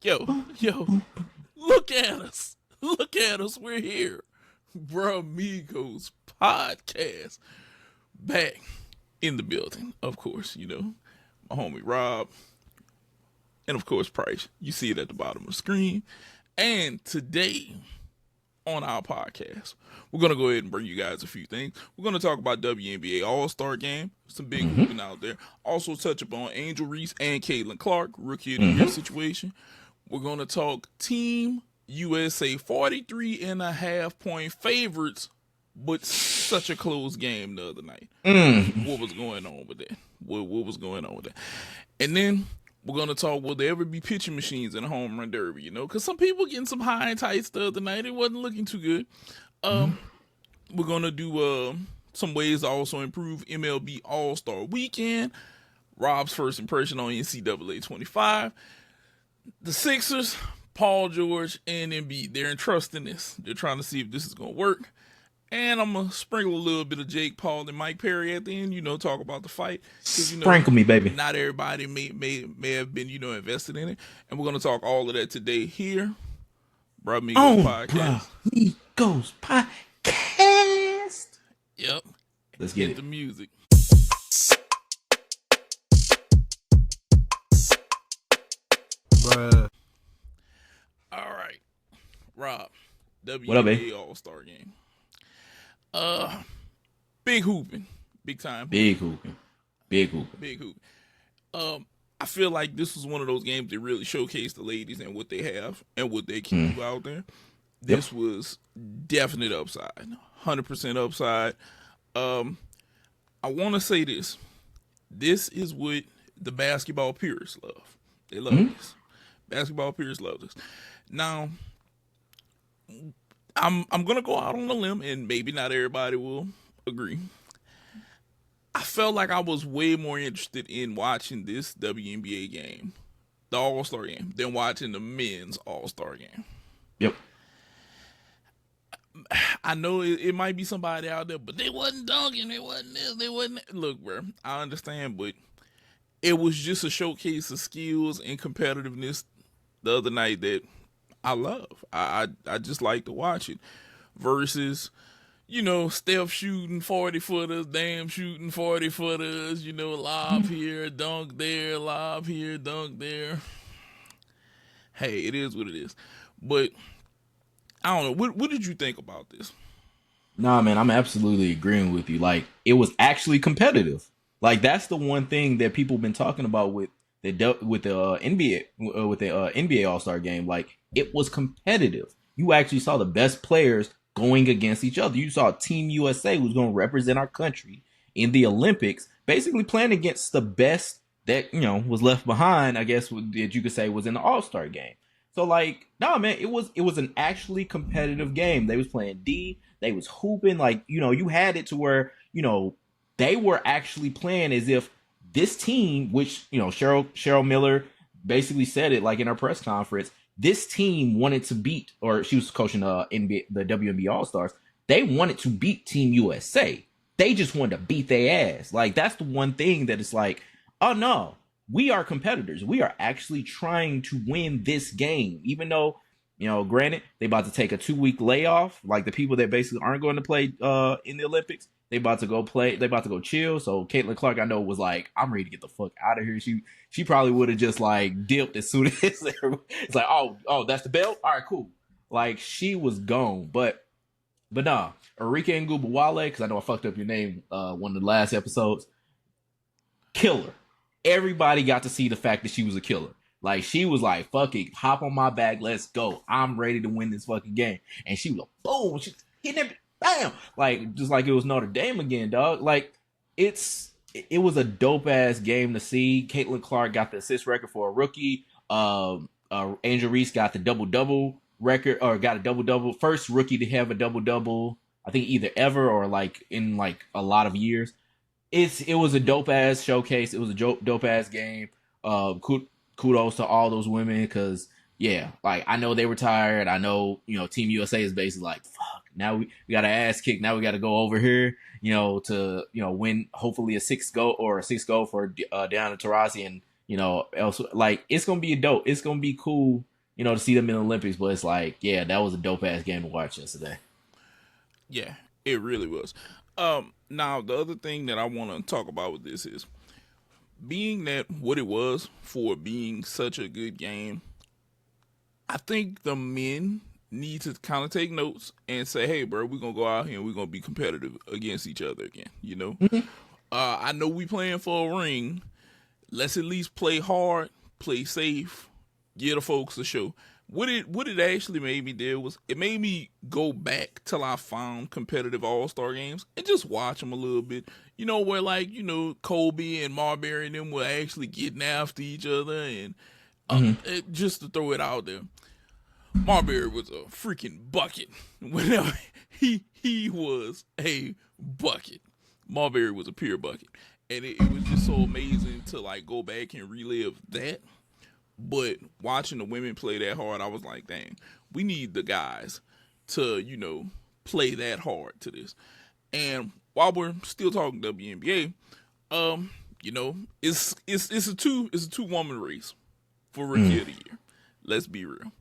Yo, look at us. Look at us. We're here. Bramigos podcast. Back in the building, of course, my homie Rob, and of course Price. You see it at the bottom of the screen. And today on our podcast, we're going to go ahead and bring you guys a few things. We're going to talk about WNBA All-Star Game, some big hooping out there. Also touch upon Angel Reese and Caitlin Clark, rookie of the year situation. We're going to talk Team USA 43.5-point favorites, but such a close game the other night. What was going on with that? What was going on with that? And then we're going to talk, will there ever be pitching machines in a home run derby, Because some people getting some high and tights the other night. It wasn't looking too good. We're going to do some ways to also improve MLB All-Star Weekend. Rob's first impression on NCAA 25. The Sixers, Paul George, and Embiid, they're entrusting this. They're trying to see if this is going to work. And I'm going to sprinkle a little bit of Jake Paul and Mike Perry at the end, talk about the fight. Sprinkle me, baby. Not everybody may have been, invested in it. And we're going to talk all of that today here. Bramigos podcast. Bramigos podcast. Yep. Let's get it. The music. Bruh. All right. Rob, What up, WNBA All-Star Game. Big hooping. Big time. Big hooping. I feel like this was one of those games that really showcased the ladies and what they have and what they can do out there. This was definite upside. 100% upside. I want to say this. This is what the basketball purists love. They love this. Basketball purists love this. Now, I'm gonna go out on a limb, and maybe not everybody will agree. I felt like I was way more interested in watching this WNBA game, the All-Star Game, than watching the men's All-Star Game. Yep. I know it might be somebody out there, but they wasn't dunking. They wasn't this. They wasn't. Look, bro, I understand, but it was just a showcase of skills and competitiveness the other night that I love. I just like to watch it. Versus, Steph shooting 40-footers, Dame shooting 40-footers, lob here, dunk there, lob here, dunk there. Hey, it is what it is. But I don't know. What did you think about this? Nah, man, I'm absolutely agreeing with you. Like, it was actually competitive. Like, that's the one thing that people have been talking about with the NBA All-Star Game. Like, it was competitive. You actually saw the best players going against each other. You saw Team USA, who's going to represent our country in the Olympics, basically playing against the best that, was left behind, I guess, that you could say was in the All-Star Game. So, like, nah, man, it was an actually competitive game. They was playing D. They was hooping. Like, you had it to where, they were actually playing as if this team, which, Cheryl Miller basically said it, like, in her press conference, this team wanted to beat, or she was coaching the WNBA All-Stars. They wanted to beat Team USA. They just wanted to beat their ass. Like, that's the one thing that it's like, oh, no. We are competitors. We are actually trying to win this game, even though, granted, they about to take a 2-week layoff. Like the people that basically aren't going to play in the Olympics, they about to go play. They about to go chill. So Caitlin Clark, I know, was like, I'm ready to get the fuck out of here. She probably would have just like dipped as soon as it's like, oh, that's the belt. All right, cool. Like she was gone. But nah, Arike Ngubawale, because I know I fucked up your name one of the last episodes. Killer. Everybody got to see the fact that she was a killer. Like, she was like, fuck it, hop on my back, let's go. I'm ready to win this fucking game. And she was like, boom, she hitting it, bam. Like, just like it was Notre Dame again, dog. Like, it was a dope-ass game to see. Caitlin Clark got the assist record for a rookie. Angel Reese got the double-double record, or got a double-double. First rookie to have a double-double, I think either ever or, like, in, like, a lot of years. It was a dope ass showcase. It was a dope ass game. Kudos to all those women because like I know they were tired. I know Team USA is basically like fuck. Now we got an ass kick. Now we got to go over here, to win hopefully a 6-goal for Diana Taurasi and else. Like it's gonna be dope. It's gonna be cool to see them in the Olympics. But it's like, yeah, that was a dope ass game to watch yesterday. Yeah, it really was. Now the other thing that I want to talk about with this is being that what it was for being such a good game. I think the men need to kind of take notes and say, "Hey, bro, we're gonna go out here and we're gonna be competitive against each other again." I know we playing for a ring. Let's at least play hard, play safe, get the folks a show. What it actually made me do was it made me go back till I found competitive All-Star games and just watch them a little bit. Where Kobe and Marbury and them were actually getting after each other and just to throw it out there. Marbury was a freaking bucket. Whenever he was a bucket. Marbury was a pure bucket. And it was just so amazing to like go back and relive that. But watching the women play that hard, I was like, dang, we need the guys to, play that hard to this. And while we're still talking WNBA, it's a two woman race for rookie of the year. Let's be real.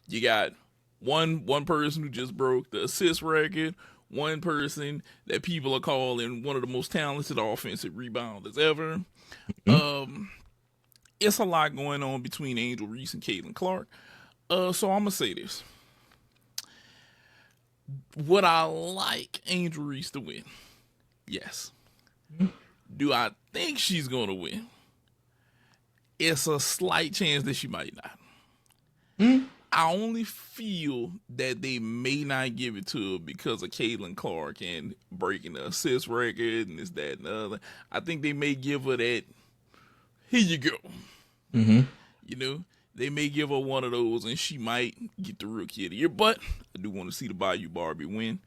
You got one person who just broke the assist record, one person that people are calling one of the most talented offensive rebounders ever. It's a lot going on between Angel Reese and Caitlin Clark. So I'm gonna say this. Would I like Angel Reese to win? Yes. Do I think she's gonna win? It's a slight chance that she might not. I only feel that they may not give it to her because of Caitlin Clark and breaking the assist record and this, that, and the other. I think they may give her that. Here you go. They may give her one of those and she might get the rookie of the year. But I do want to see the Bayou Barbie win.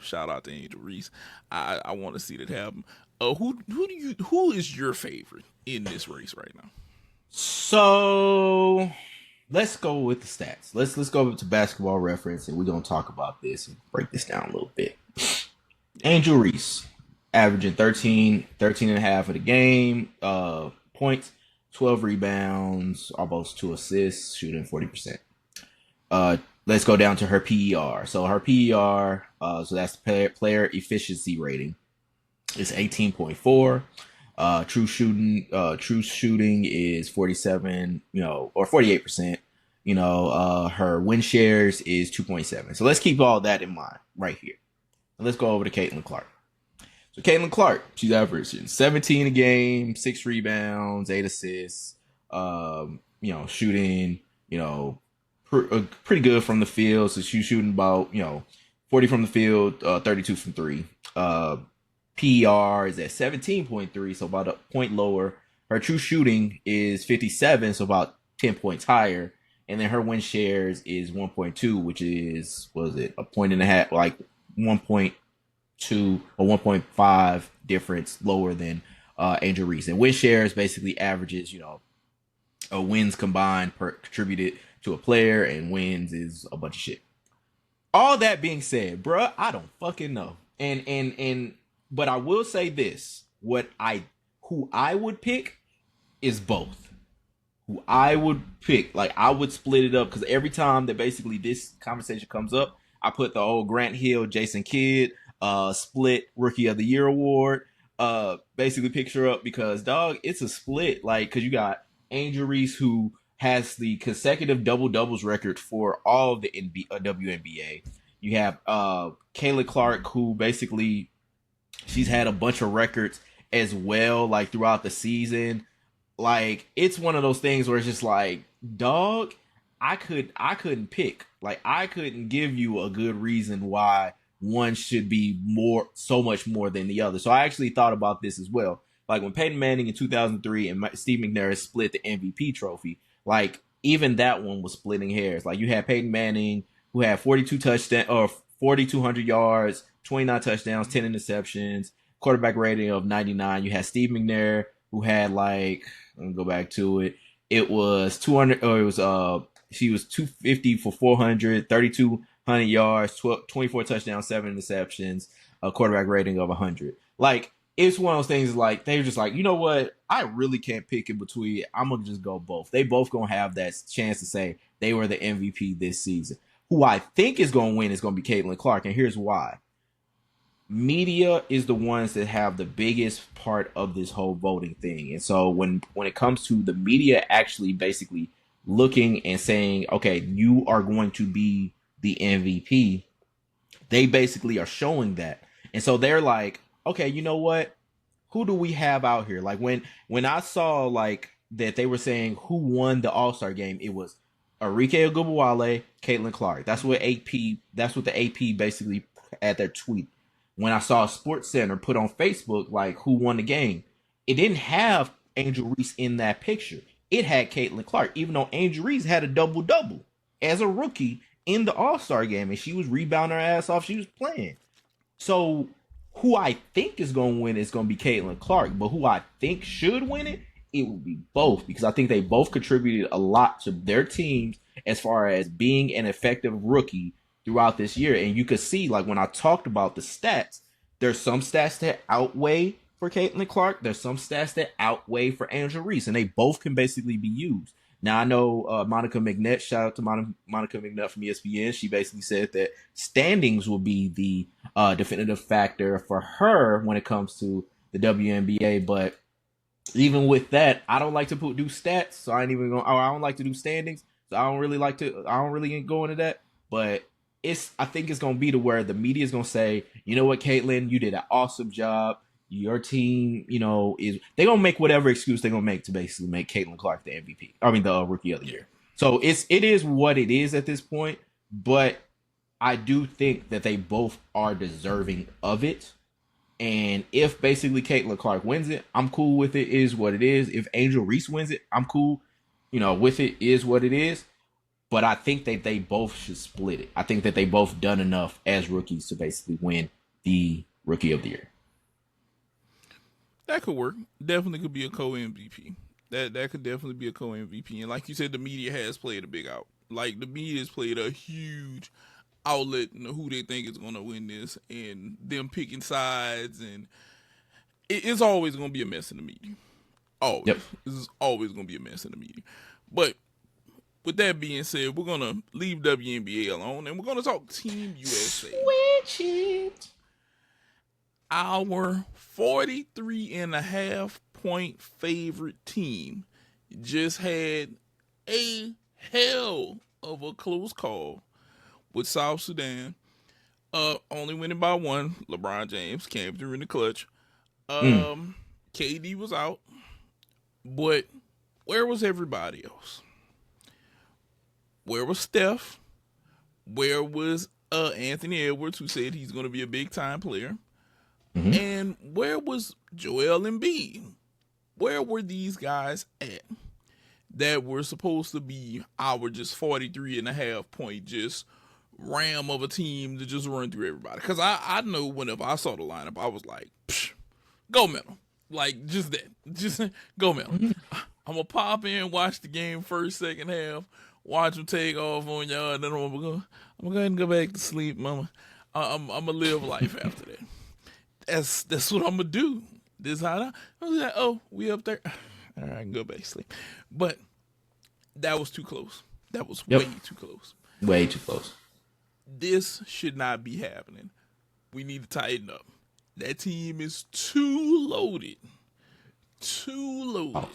Shout out to Angel Reese. I want to see that happen. Who is your favorite in this race right now? So let's go with the stats. Let's go to Basketball Reference and we're gonna talk about this and break this down a little bit. Angel Reese averaging 13 and a half of the game, points, 12 rebounds, almost 2 assists, shooting 40%. Let's go down to her PER. So her PER, so that's the player efficiency rating, is 18.4. True shooting is 47, or 48%. Her win shares is 2.7. So let's keep all that in mind right here. And let's go over to Caitlin Clark. So Caitlin Clark, she's averaging 17 a game, 6 rebounds, 8 assists, shooting, pretty good from the field. So she's shooting about, 40 from the field, 32 from 3. PER is at 17.3, so about a point lower. Her true shooting is 57, so about 10 points higher. And then her win shares is 1.2, which is, a point and a half, like 1.2 or 1.5 difference lower than Angel Reese. And win shares basically averages, wins combined per contributed to a player, and wins is a bunch of shit. All that being said, bruh, I don't fucking know. But I will say this: who I would pick is both. Who I would pick, like I would split it up because every time that basically this conversation comes up, I put the old Grant Hill, Jason Kidd, split Rookie of the Year award. Basically picture up because dog, it's a split. Like because you got Angel Reese who has the consecutive double doubles record for all of the WNBA. You have Caitlin Clark who basically. She's had a bunch of records as well, like throughout the season. Like it's one of those things where it's just like, dog, I couldn't pick. Like I couldn't give you a good reason why one should be so much more than the other. So I actually thought about this as well. Like when Peyton Manning in 2003 and Steve McNair split the MVP trophy, like even that one was splitting hairs. Like you had Peyton Manning who had 4,200 yards, 29 touchdowns, 10 interceptions, quarterback rating of 99. You had Steve McNair who had let me go back to it. It was 200, or it was she was 250 for 400, 3,200 yards, 24 touchdowns, 7 interceptions, a quarterback rating of 100. Like it's one of those things like they're just like, you know what? I really can't pick in between. I'm gonna just go both. They both gonna have that chance to say they were the MVP this season. Who I think is gonna win is gonna be Caitlin Clark, and here's why. Media is the ones that have the biggest part of this whole voting thing. And so when it comes to the media actually basically looking and saying, okay, you are going to be the MVP, they basically are showing that. And so they're like, okay, you know what? Who do we have out here? Like when I saw like that they were saying who won the All-Star game, it was Arike Ogunbowale, Caitlin Clark. That's what the AP basically at their tweet. When I saw Sports Center put on Facebook like who won the game, it didn't have Angel Reese in that picture. It had Caitlin Clark, even though Angel Reese had a double-double as a rookie in the All-Star game, and she was rebounding her ass off. She was playing. So who I think is going to win is going to be Caitlin Clark, but who I think should win it, it will be both, because I think they both contributed a lot to their teams as far as being an effective rookie throughout this year. And you could see, like when I talked about the stats, there's some stats that outweigh for Caitlin Clark. There's some stats that outweigh for Angel Reese, and they both can basically be used. Now, I know Monica McNutt, shout out to Monica McNutt from ESPN. She basically said that standings will be the definitive factor for her when it comes to the WNBA. But even with that, I don't like to do stats, so I don't like to do standings, so I don't really go into that. But I think it's going to be to where the media is going to say, you know what, Caitlin, you did an awesome job. Your team, they're going to make whatever excuse they're going to make to basically make Caitlin Clark the MVP. I mean, the rookie of the year. So it is what it is at this point. But I do think that they both are deserving of it. And if basically Caitlin Clark wins it, I'm cool with it. It is what it is. If Angel Reese wins it, I'm cool. With it is what it is. But I think that they both should split it. I think that they both done enough as rookies to basically win the rookie of the year. That could work. Definitely could be a co-MVP. That could definitely be a co-MVP. And like you said, the media has played a big out. Like the media has played a huge outlet in who they think is going to win this, and them picking sides, and it's always going to be a mess in the media. Always. Yep. This is always going to be a mess in the media. But with that being said, we're going to leave WNBA alone, and we're going to talk Team USA. Switch it. Our 43.5 point favorite team just had a hell of a close call with South Sudan. Only winning by one. LeBron James came through in the clutch. KD was out. But where was everybody else? Where was Steph? Where was Anthony Edwards, who said he's going to be a big-time player? Mm-hmm. And where was Joel Embiid? Where were these guys at that were supposed to be our just 43.5 point just ram of a team to just run through everybody? Because I know whenever I saw the lineup, I was like, go mental. Like, just that. Just go mental. Mm-hmm. I'm going to pop in, watch the game first, second half, watch them take off on y'all, and then I'm going to go ahead and go back to sleep, mama. I'm going to live life after that. That's what I'm gonna do. This is how I was like, oh, we up there. All right, I can go back to sleep. But that was too close. That was way too close. Way too close. This should not be happening. We need to tighten up. That team is too loaded to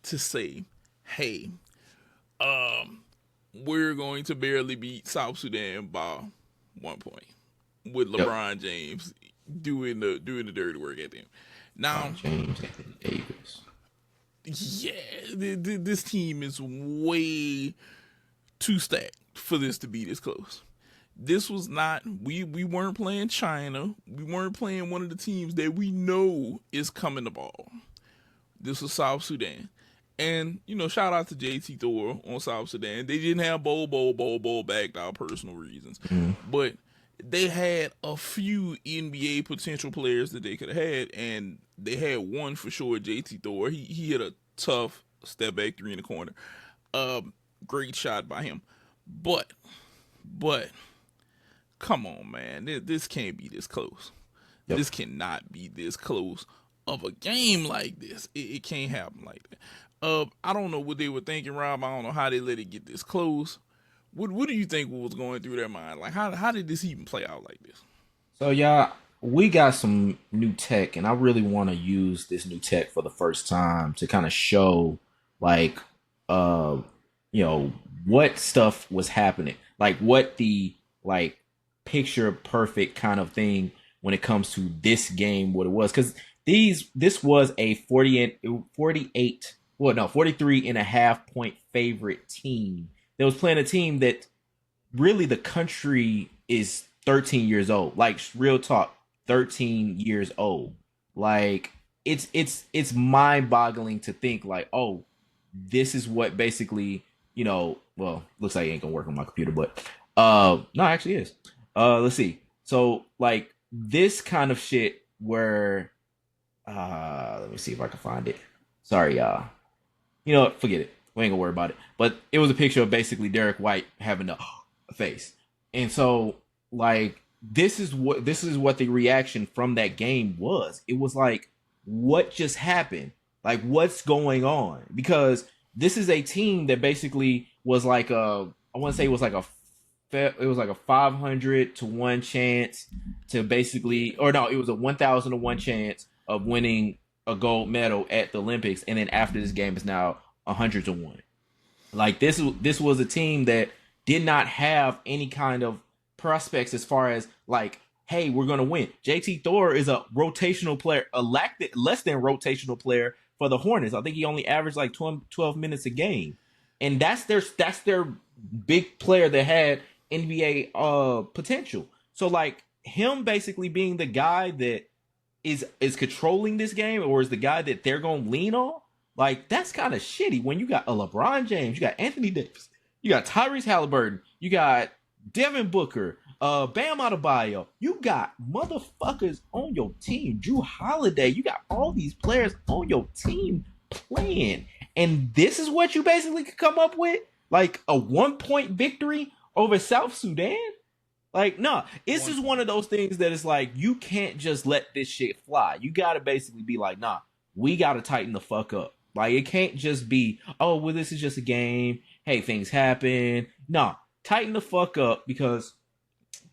say, hey, we're going to barely beat South Sudan by 1 point with LeBron James doing the dirty work at them. Now, James Anthony Davis. Yeah, this team is way too stacked for this to be this close. This was not, we weren't playing China. We weren't playing one of the teams that we know is coming the ball. This was South Sudan. And, shout out to JT Thor on South Sudan. They didn't have Bowl backed out personal reasons. Mm-hmm. But they had a few NBA potential players that they could have had, and they had one for sure, JT Thor. He hit a tough step back three in the corner. Great shot by him. But, come on, man. This can't be this close. Yep. This cannot be this close of a game like this. It can't happen like that. I don't know what they were thinking, Rob. I don't know how they let it get this close. What do you think was going through their mind? Like, how did this even play out like this? So yeah, we got some new tech, and I really want to use this new tech for the first time to kind of show, like, uh, what stuff was happening, like what the like picture perfect kind of thing when it comes to this game, what it was, because this was a 48, well, no, 43 and a half point favorite team that was playing a team that really the country is 13 years old. Like real talk, 13 years old. Like it's mind-boggling to think like, oh, this is what basically, well, looks like it ain't gonna work on my computer, but no, it actually is. Let's see. So like this kind of shit where let me see if I can find it. Sorry, y'all. You know what? Forget it. We ain't gonna worry about it. But it was a picture of basically Derek White having a face. And so like this is what the reaction from that game was. It was like, what just happened? Like what's going on? Because this is a team that basically was like I want to say it was like a 500 to 1 chance to basically, or no, it was a 1,000 to 1 chance of winning a gold medal at the Olympics, and then after this game is now 100 to 1. Like this was a team that did not have any kind of prospects as far as like, hey, we're gonna win. JT Thor is a rotational player, less than rotational player for the Hornets. I think he only averaged like 12 minutes a game, and that's their big player that had NBA potential. So like him basically being the guy that is controlling this game, or is the guy that they're gonna lean on, like that's kind of shitty when you got a LeBron James, you got Anthony Davis, you got Tyrese Halliburton, you got Devin Booker, Bam Adebayo, you got motherfuckers on your team, Drew Holiday, you got all these players on your team playing, and this is what you basically could come up with, like a 1-point victory over South Sudan. Like, no, this is one of those things that is like, you can't just let this shit fly. You got to basically be like, nah, we got to tighten the fuck up. Like, it can't just be, oh, well, this is just a game. Hey, things happen. Nah, tighten the fuck up, because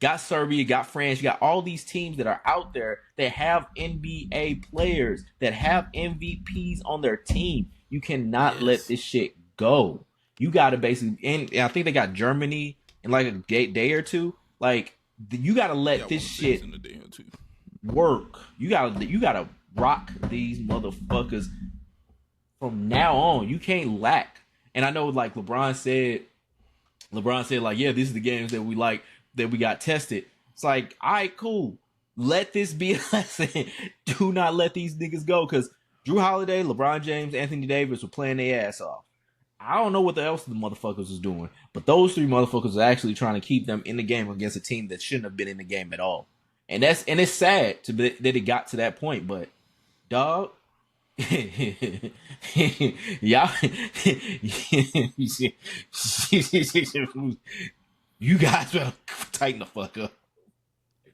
got Serbia, got France, you got all these teams that are out there that have NBA players, that have MVPs on their team. You cannot let this shit go. You got to basically, and I think they got Germany in like a day or two. Like, you gotta let this shit work. You gotta rock these motherfuckers from now on. You can't lack. And I know, like LeBron said, like, yeah, these are the games that we like, that we got tested. It's like, all right, cool. Let this be a lesson. Do not let these niggas go, because Drew Holiday, LeBron James, Anthony Davis were playing their ass off. I don't know what else the motherfuckers was doing, but those three motherfuckers are actually trying to keep them in the game against a team that shouldn't have been in the game at all. And it's sad that it got to that point, but dog, y'all, you guys better tighten the fuck up.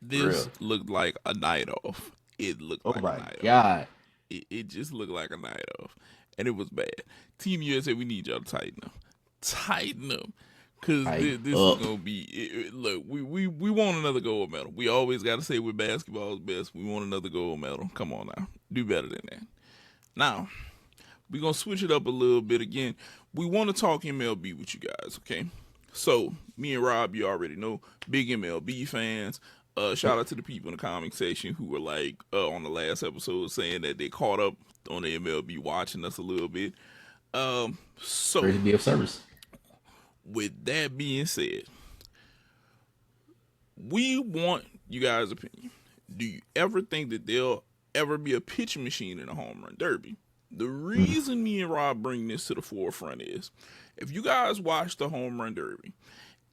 This looked like a night off. It looked like a night off. It just looked like a night off. And it was bad. Team USA, we need y'all to tighten up. Tighten up. Because this is going to be... Look, we want another gold medal. We always got to say we're basketball's best. We want another gold medal. Come on now. Do better than that. Now, we're going to switch it up a little bit again. We want to talk MLB with you guys, okay? So, me and Rob, you already know, big MLB fans. Shout out to the people in the comment section who were like, on the last episode, saying that they caught up on the MLB, watching us a little bit. So great to be of service. With that being said, we want you guys' opinion. Do you ever think that there'll ever be a pitching machine in a home run derby? The reason me and Rob bring this to the forefront is, if you guys watch the home run derby,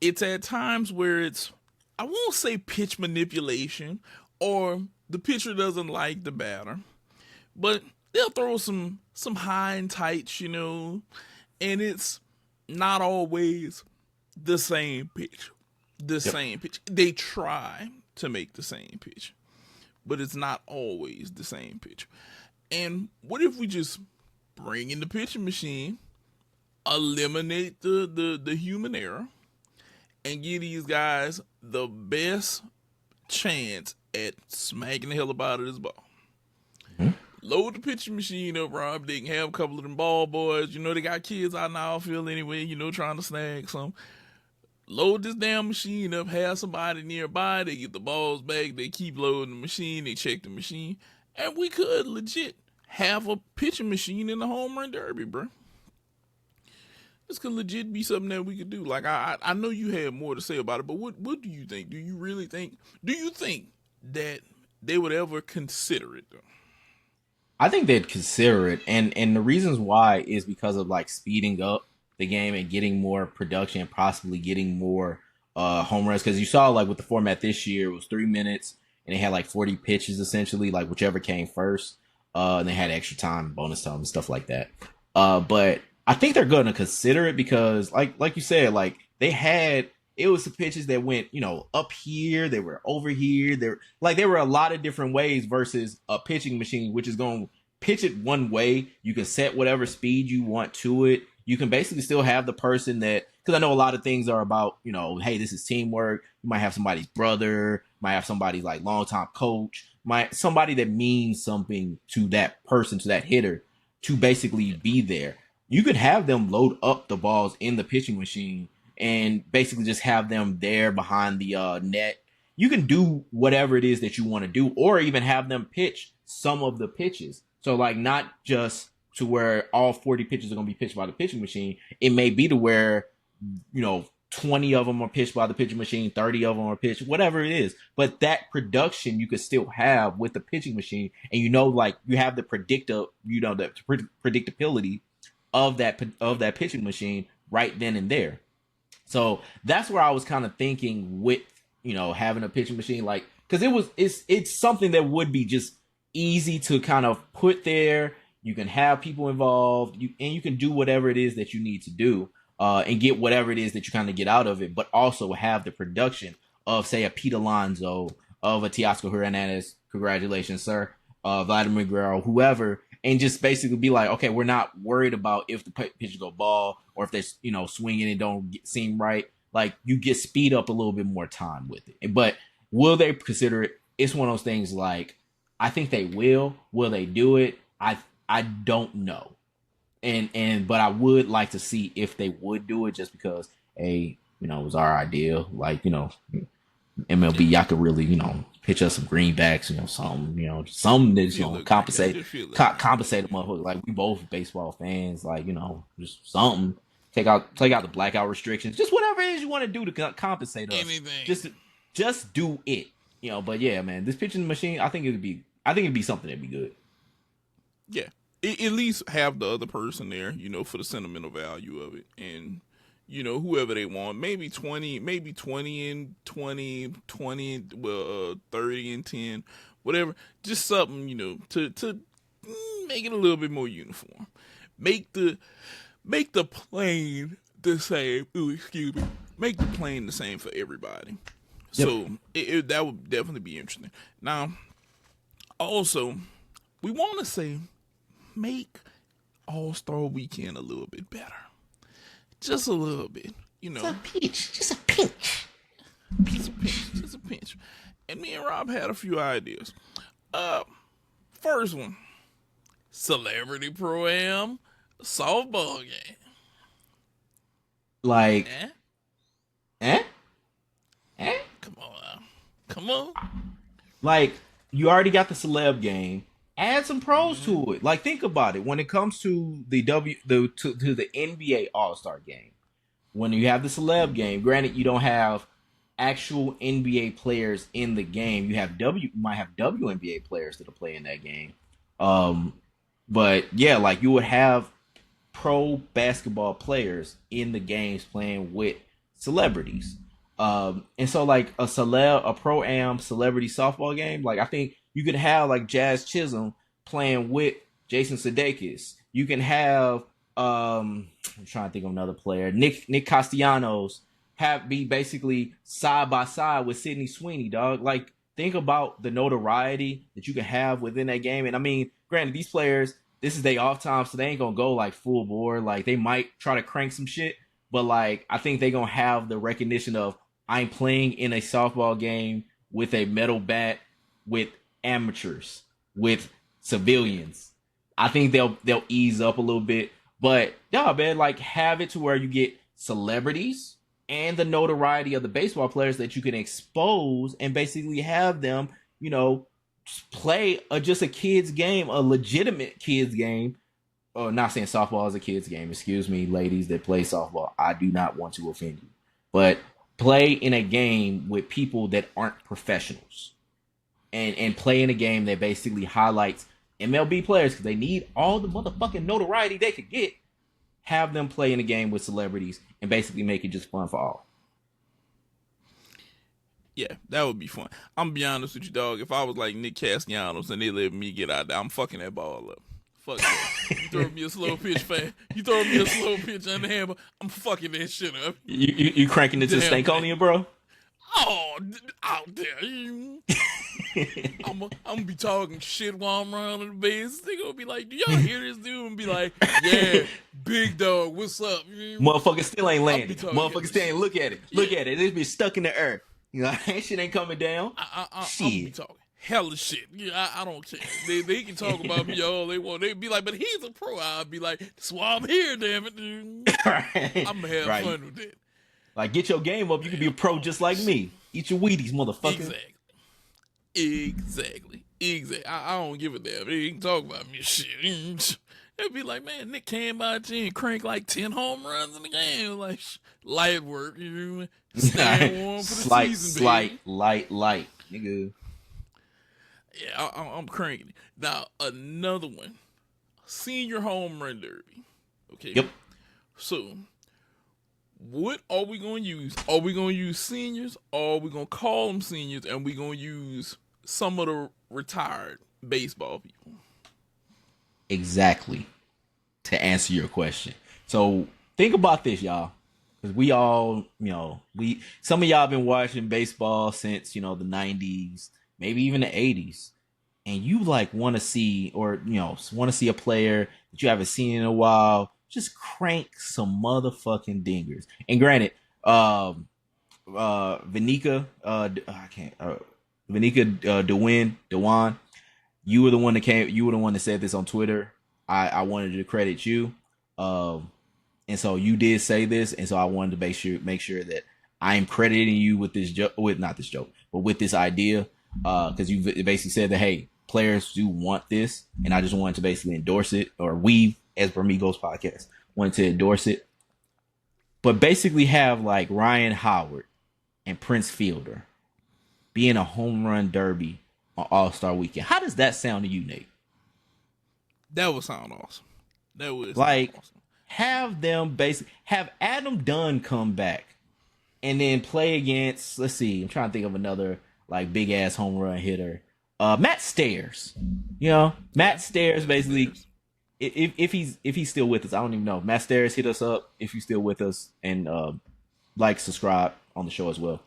it's at times where it's, I won't say pitch manipulation, or the pitcher doesn't like the batter, but they'll throw some high and tights, and it's not always the same pitch. Same pitch. They try to make the same pitch. but it's not always the same pitcher. And what if we just bring in the pitching machine, eliminate the human error, and give these guys the best chance at smacking the hell up out of this ball? Load the pitching machine up, Rob. They can have a couple of them ball boys. You know, they got kids out in the outfield anyway, you know, trying to snag some. Load this damn machine up, have somebody nearby. They get the balls back. They keep loading the machine. They check the machine. And we could legit have a pitching machine in the home run derby, bro. This could legit be something that we could do. Like, I know you had more to say about it, but what do you think? Do you really think, that they would ever consider it, though? I think they'd consider it, and the reasons why is because of like speeding up the game and getting more production and possibly getting more home runs. Because you saw like with the format this year, it was 3 minutes and they had like 40 pitches essentially, like whichever came first. And they had extra time, bonus time, and stuff like that. But I think they're going to consider it because, like you said, like it was the pitches that went, you know, up here, they were over here, there were a lot of different ways versus a pitching machine, which is going to pitch it one way. You can set whatever speed you want to it. You can basically still have the person that, because I know a lot of things are about, you know, hey, this is teamwork. You might have somebody's brother, might have somebody's like longtime coach, somebody that means something to that person, to that hitter, to basically be there. You could have them load up the balls in the pitching machine and basically just have them there behind the net. You can do whatever it is that you want to do, or even have them pitch some of the pitches. So like not just to where all 40 pitches are going to be pitched by the pitching machine. It may be to where, you know, 20 of them are pitched by the pitching machine, 30 of them are pitched, whatever it is. But that production you could still have with the pitching machine. And, you know, like you have the predictability of that pitching machine right then and there. So that's where I was kind of thinking with, you know, having a pitching machine, like, because it's something that would be just easy to kind of put there. You can have people involved, and you can do whatever it is that you need to do, and get whatever it is that you kind of get out of it, but also have the production of, say, a Pete Alonso, of a Teoscar Hernandez, congratulations, sir, Vladimir Guerrero, whoever, and just basically be like, okay, we're not worried about if the pitches go ball or if they're, you know, swinging and don't seem right. Like, you get speed up a little bit more time with it. But will they consider it? It's one of those things like, I think they will. Will they do it? I don't know. But I would like to see if they would do it, just because, you know, it was our idea. Like, you know, MLB, y'all could really, you know, pitch us some greenbacks, you know, something that's, you know, compensate the motherfucker. Like, we both baseball fans, like, you know, just something. Take out the blackout restrictions, just whatever it is you want to do to compensate us. Anything. Just do it, you know. But yeah, man, this pitching machine, I think it'd be something that'd be good. Yeah, at least have the other person there, you know, for the sentimental value of it, and, you know, whoever they want, maybe 20 and 20, 20, well, 30 and 10, whatever, just something, you know, to make it a little bit more uniform. Make the plane the same. Ooh, excuse me. Make the plane the same for everybody. Yep. So that would definitely be interesting. Now, also, we want to say, make All-Star Weekend a little bit better. Just a little bit, you know. Just a pinch. Just a pinch. And me and Rob had a few ideas. First one, Celebrity Pro-Am softball game. Like, Come on. Like, you already got the celeb game. Add some pros to it. Like, think about it. When it comes to the NBA All-Star game, when you have the celeb game, granted you don't have actual NBA players in the game. You might have WNBA players that'll play in that game. But yeah, like, you would have pro basketball players in the games playing with celebrities. And so, like, a pro-am celebrity softball game, like, I think you could have, like, Jazz Chisholm playing with Jason Sudeikis. You can have, I'm trying to think of another player, Nick Castellanos be basically side by side with Sydney Sweeney, dog. Like, think about the notoriety that you can have within that game. And I mean, granted, these players, this is their off time, so they ain't gonna go like full bore. Like they might try to crank some shit, but like I think they gonna have the recognition of I'm playing in a softball game with a metal bat, with amateurs, with civilians. I think they'll ease up a little bit. But yeah, man, like have it to where you get celebrities and the notoriety of the baseball players that you can expose and basically have them, you know, play just a kid's game, a legitimate kid's game. Oh, not saying softball is a kid's game. Excuse me, ladies that play softball. I do not want to offend you. But play in a game with people that aren't professionals. And play in a game that basically highlights MLB players because they need all the motherfucking notoriety they could get. Have them play in a game with celebrities and basically make it just fun for all. Yeah, that would be fun. I'm gonna be honest with you, dog. If I was like Nick Castellanos and they let me get out there, I'm fucking that ball up. Fuck that. You throw me a slow pitch, fan. You throw me a slow pitch underhand, I'm fucking that shit up. You cranking it to Stankonia, bro? Oh, out there. I'm gonna be talking shit while I'm running the base. They gonna be like, do y'all hear this dude? And be like, yeah, big dog, what's up? Motherfucker still ain't landing. Motherfucker still ain't look at it. Look at it. This bitch stuck in the earth. You know, that shit ain't coming down. I'm gonna be talking hella shit. Yeah, I don't care. They can talk about me all they want. They be like, but he's a pro. I'll be like, that's why I'm here, damn it, dude. Right. I'm gonna have fun with it. Like, get your game up. You can be a pro just like me. Eat your Wheaties, motherfucker. Exactly. I don't give a damn. They can talk about me shit. They'd be like, man, Nick came out here and cranked like 10 home runs in the game. Like, light work, you know? Staying warm for the season, baby. Light, nigga. Yeah, I'm cranking. Now, another one. Senior home run derby. Okay? Yep. So, what are we going to use? Are we going to use seniors, or are we going to call them seniors, and we going to use some of the retired baseball people? Exactly. To answer your question. So, think about this, y'all. Because we all, you know, some of y'all been watching baseball since, you know, the 90s, maybe even the 80s. And you, like, want to see, or, you know, want to see a player that you haven't seen in a while just crank some motherfucking dingers. And granted, Vanika, Dewan, you were the one that said this on Twitter. I wanted to credit you. And so you did say this, and so I wanted to make sure that I am crediting you with this with this idea. Because you basically said that, hey, players do want this, and I just wanted to basically endorse it, or we, as Bermigos Podcast, wanted to endorse it. But basically have like Ryan Howard and Prince Fielder being a home run derby on All-Star Weekend. How does that sound to you, Nate? That would sound awesome. That would like sound awesome. Have Adam Dunn come back and then play against, let's see, I'm trying to think of another like big ass home run hitter. Matt Stairs. You know, Matt Stairs basically, if he's still with us, I don't even know. Matt Stairs, hit us up if you're still with us, and like, subscribe on the show as well.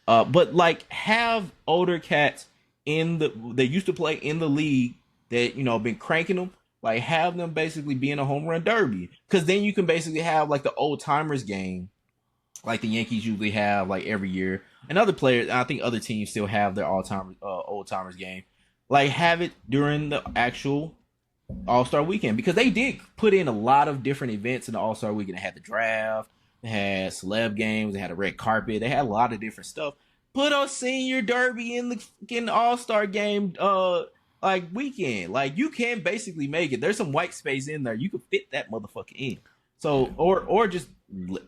But like, have older cats they used to play in the league that, you know, been cranking them. Like, have them basically be in a home run derby, because then you can basically have like the old timers game, like the Yankees usually have like every year. And other players, I think other teams still have their old timers game. Like, have it during the actual All-Star Weekend, because they did put in a lot of different events in the All-Star Weekend. They had the draft, they had celeb games, they had a red carpet, they had a lot of different stuff. Put a senior derby in the fucking All-Star game like weekend. Like, you can basically make it. There's some white space in there. You can fit that motherfucker in. So, or just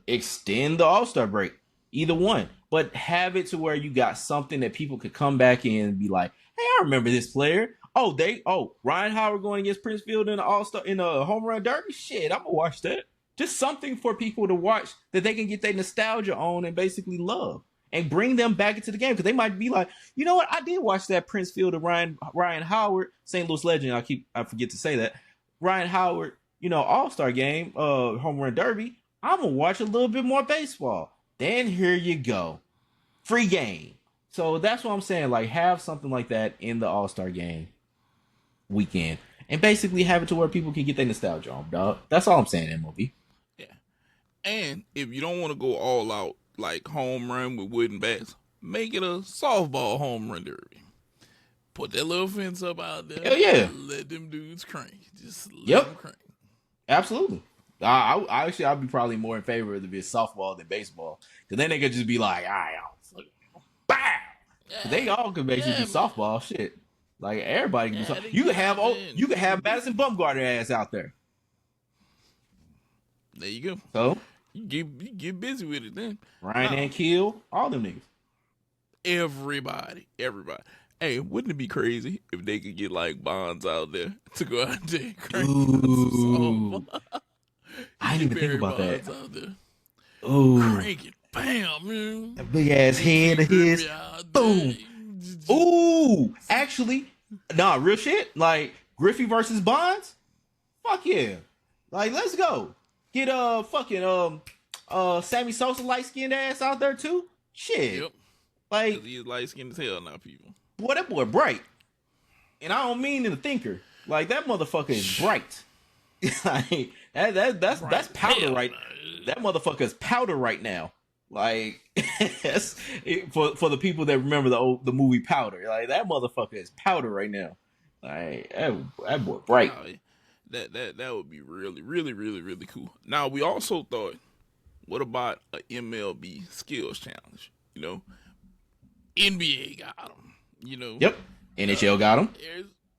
extend the All-Star break. Either one. But have it to where you got something that people could come back in and be like, hey, I remember this player. Ryan Howard going against Prince Fielder in the All-Star in a home run derby? Shit, I'm gonna watch that. Just something for people to watch that they can get their nostalgia on and basically love. And bring them back into the game, because they might be like, you know what? I did watch that Prince Fielder, Ryan Howard, St. Louis legend. I forget to say that. Ryan Howard, you know, All-Star game, home run derby. I'm gonna watch a little bit more baseball. Then here you go, free game. So that's what I'm saying. Like, have something like that in the All-Star game weekend, and basically have it to where people can get their nostalgia on, dog. That's all I'm saying, MLB. Yeah. And if you don't want to go all out like home run with wooden bats, make it a softball home run derby. Put that little fence up out there. Hell yeah. Let them dudes crank. Just let them crank. Absolutely. I actually, I'd be probably more in favor of it being softball than baseball, because then they could just be like, all right, bam. Yeah. They all could basically do softball shit. Like, everybody can do softball. You could have Madison Bumgarner ass out there. There you go. So you get busy with it then. Ryan and Kill, all them niggas. Everybody. Hey, wouldn't it be crazy if they could get like Bonds out there to go out there and crank? Ooh. I didn't even think about that. Out there. Ooh. Crank it. Bam, man. That big ass head of his. Boom. Ooh. Actually, nah, real shit. Like, Griffey versus Bonds? Fuck yeah. Like, let's go. Get fucking Sammy Sosa light skinned ass out there too. Shit. Yep. Like, he's light skinned as hell now, people. Boy, that boy bright. And I don't mean in the thinker. Like, that motherfucker is bright. Like, that's powder right. That motherfucker is powder right now. Like, for the people that remember the movie Powder, like, that motherfucker is powder right now. Like, that boy bright. That would be really, really, really, really cool. Now, we also thought, what about a MLB skills challenge? You know, NBA got them. You know. Yep. NHL got them.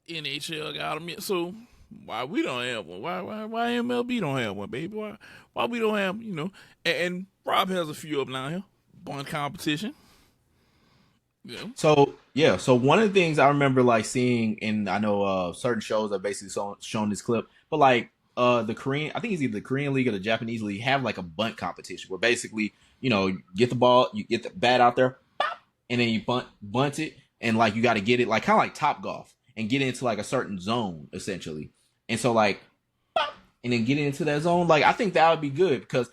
NHL got them. So why we don't have one? Why MLB don't have one, baby? Why we don't have, you know? And Rob has a few up now here. Bunt competition. Yeah. So one of the things I remember like seeing in, I know certain shows that basically shown this clip, but like the Korean, I think it's either the Korean League or the Japanese League, have like a bunt competition where basically, you know, get the ball, you get the bat out there, and then you bunt it. And, like, you got to get it, like, kind of like Topgolf, and get into, like, a certain zone, essentially. And so, like, and then get into that zone. Like, I think that would be good, because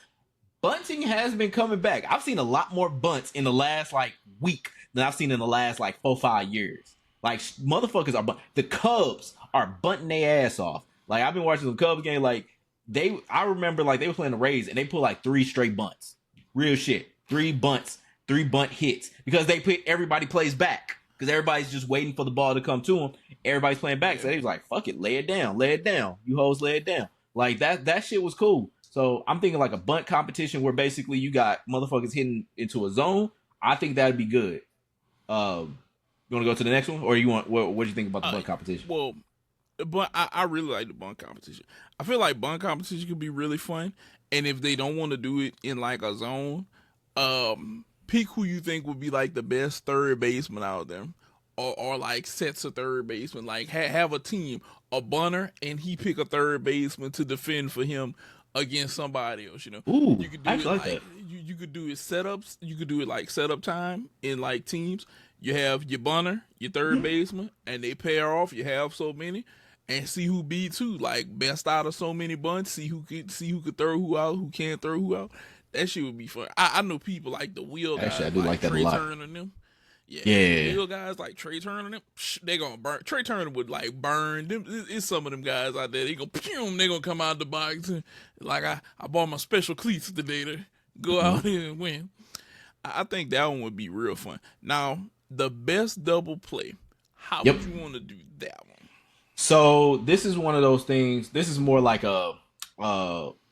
bunting has been coming back. I've seen a lot more bunts in the last, like, week than I've seen in the last, like, 4-5 years. Like, motherfuckers are the Cubs are bunting their ass off. Like, I've been watching the Cubs game, like, I remember, like, they were playing the Rays, and they put, like, 3 straight bunts. Real shit. 3 bunts. 3 bunt hits. Because everybody plays back. Because everybody's just waiting for the ball to come to him. Everybody's playing back. So they was like, fuck it, lay it down. You hoes lay it down. Like, that shit was cool. So I'm thinking like a bunt competition where basically you got motherfuckers hitting into a zone. I think that'd be good. You want to go to the next one? Or you want, what do you think about the bunt competition? Well, but I really like the bunt competition. I feel like bunt competition could be really fun. And if they don't want to do it in like a zone, pick who you think would be like the best third baseman out there, or like sets a third baseman. Like have a team, a bunter, and he pick a third baseman to defend for him against somebody else. You know, ooh, you could do it like that. You could do it setups. You could do it like setup time in like teams. You have your bunter, your third baseman, and they pair off. You have so many, and see who beats who. Like best out of so many bunts. See who could throw who out, who can't throw who out. That shit would be fun. I know people like the wheel guys. Actually, I do like that Trey a lot. Turner and them. Yeah. The wheel guys like Trey Turner and them. They gonna burn. Trey Turner would like burn them. It's some of them guys out there. They gonna come out the box. And, like I bought my special cleats today to go out here and win. I think that one would be real fun. Now the best double play. How would you want to do that one? So this is one of those things. This is more like a.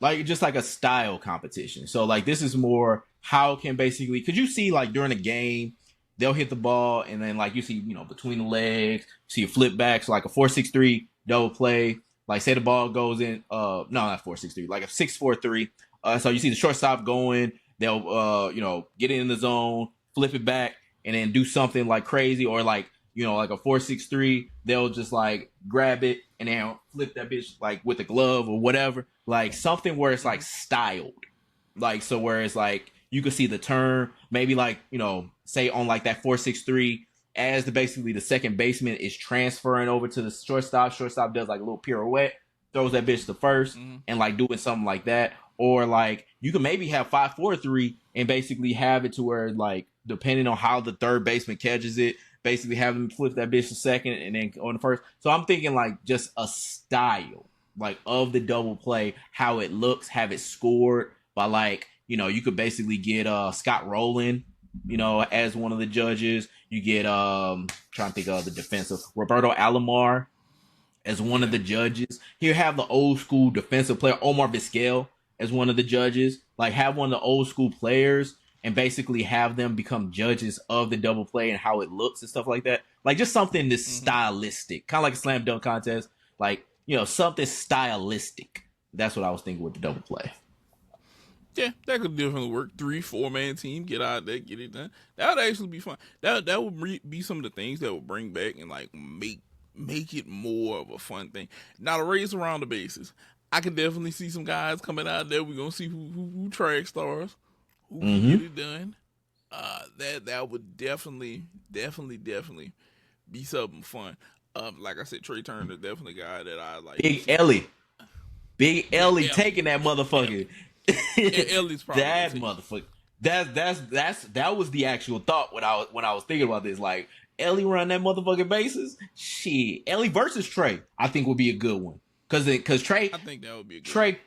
Like just like a style competition. So like this is more how can basically, cause you see like during a game, they'll hit the ball and then like you see, you know, between the legs, see a flip back. So like a 4-6-3 double play, like say the ball goes in, no, not 4-6-3, like a 6-4-3. So you see the shortstop going, they'll, you know, get in the zone, flip it back and then do something like crazy or like, you know, like a 4-6-3, they'll just like grab it and then flip that bitch like with a glove or whatever. Like something where it's like styled. Like, so where it's like, you can see the turn, maybe like, you know, say on like that 4-6-3, as basically the second baseman is transferring over to the shortstop. Shortstop does like a little pirouette, throws that bitch to first and like doing something like that. or like you can maybe have 5-4-3 and basically have it to where like depending on how the third baseman catches it, basically have him flip that bitch to second and then on the first. So I'm thinking like just a style like of the double play, how it looks, have it scored by like, you could basically get Scott Rowland, as one of the judges. You get trying to think of the defensive Roberto Alomar as one of the judges. Here have the old school defensive player Omar Vizquel as one of the judges. Like have one of the old school players and basically have them become judges of the double play and how it looks and stuff like that. Like just something that's stylistic, kind of like a slam dunk contest. Like, something stylistic. That's what I was thinking with the double play. Yeah, that could definitely work. 3-4 man team, get out there, get it done. That would actually be fun. That would be some of the things that would bring back and like make it more of a fun thing. Now the race around the bases, I can definitely see some guys coming out there. We're gonna see who track stars, who can get it done. That would definitely be something fun. Like I said, Trey Turner definitely a guy that I like. Big Ellie taking that motherfucker. Ellie's probably that motherfucker. That was the actual thought when I was thinking about this. Like Ellie run that motherfucking bases. Shit, Ellie versus Trey, I think would be a good one. Cause Trey, I think that would be a good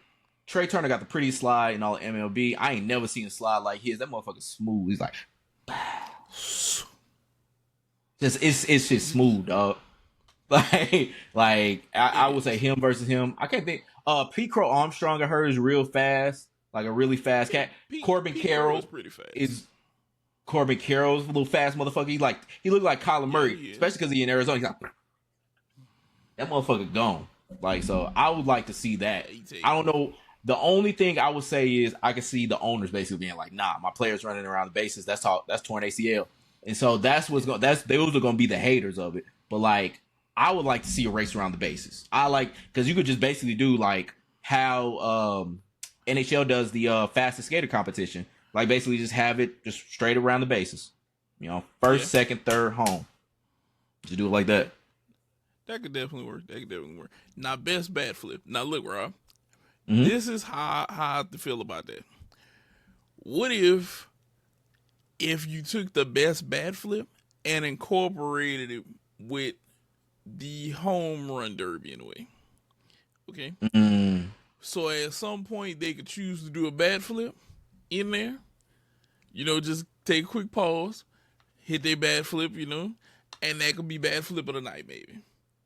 Trey Turner got the pretty slide in all of MLB. I ain't never seen a slide like his. That motherfucker smooth. He's like, it's just smooth, dog. I would say him versus him. I can't think. Pete Crow Armstrong, I heard, is real fast, like a really fast cat. Corbin Carroll is pretty fast. Corbin Carroll's a little fast motherfucker. He looked like Kyler Murray, especially because he's in Arizona. He's like, that motherfucker gone. Like, so I would like to see that. I don't know. The only thing I would say is I could see the owners basically being like, nah, my players running around the bases. That's torn ACL. And so those are going to be the haters of it. But like, I would like to see a race around the bases. Because you could just basically do like how NHL does the fastest skater competition. Like basically just have it just straight around the bases. First, second, third, home. Just do it like that. That could definitely work. Now, best bat flip. Now, look, Rob. This is how I feel about that. What if you took the best bat flip and incorporated it with the home run derby in a way? Okay? So at some point, they could choose to do a bat flip in there. Just take a quick pause, hit their bat flip, and that could be bat flip of the night, maybe.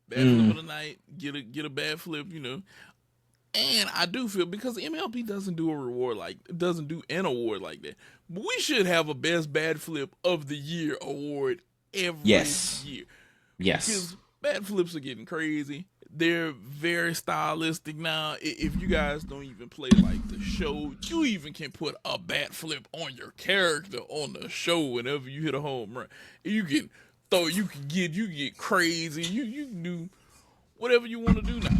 Bat flip of the night, get a bat flip, And I do feel, because MLB doesn't do an award like that, but we should have a best bat flip of the year award every year. Yes. Because bat flips are getting crazy. They're very stylistic now. If you guys don't even play like the show, you even can put a bat flip on your character on the show whenever you hit a home run. You can get crazy. You can do whatever you want to do now.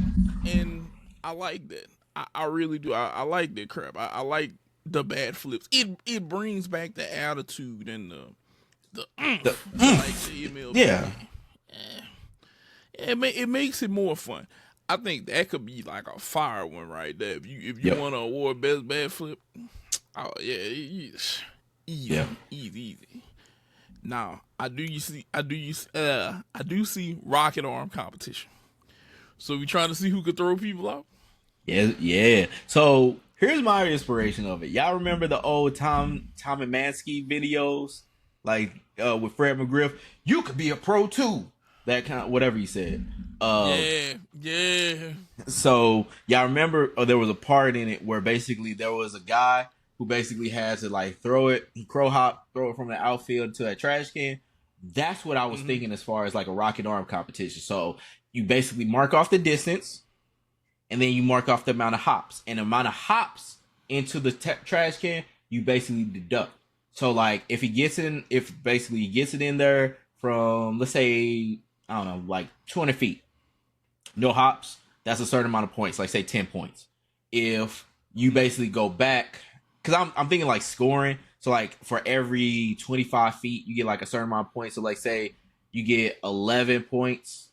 And I like that. I really do. I like that crap. I like the bat flips. It brings back the attitude and the like the MLB. Yeah. It makes it more fun. I think that could be like a fire one right there. If you want to award best bat flip, oh yeah, easy. Now I do see rocket arm competition. So we trying to see who could throw people out. Yeah. So here's my inspiration of it. Y'all remember the old Tom and Mansky videos, like with Fred McGriff? You could be a pro too. That kind of whatever he said. Yeah. So y'all remember? There was a part in it where basically there was a guy who basically had to like throw it from the outfield to a trash can. That's what I was thinking as far as like a rocket arm competition. So you basically mark off the distance, and then you mark off the amount of hops. And the amount of hops into the trash can, you basically deduct. So like if he gets it in there from, let's say, I don't know, like 200 feet, no hops, that's a certain amount of points, like say 10 points. If you basically go back, because I'm thinking like scoring, so like for every 25 feet, you get like a certain amount of points. So like say you get 11 points,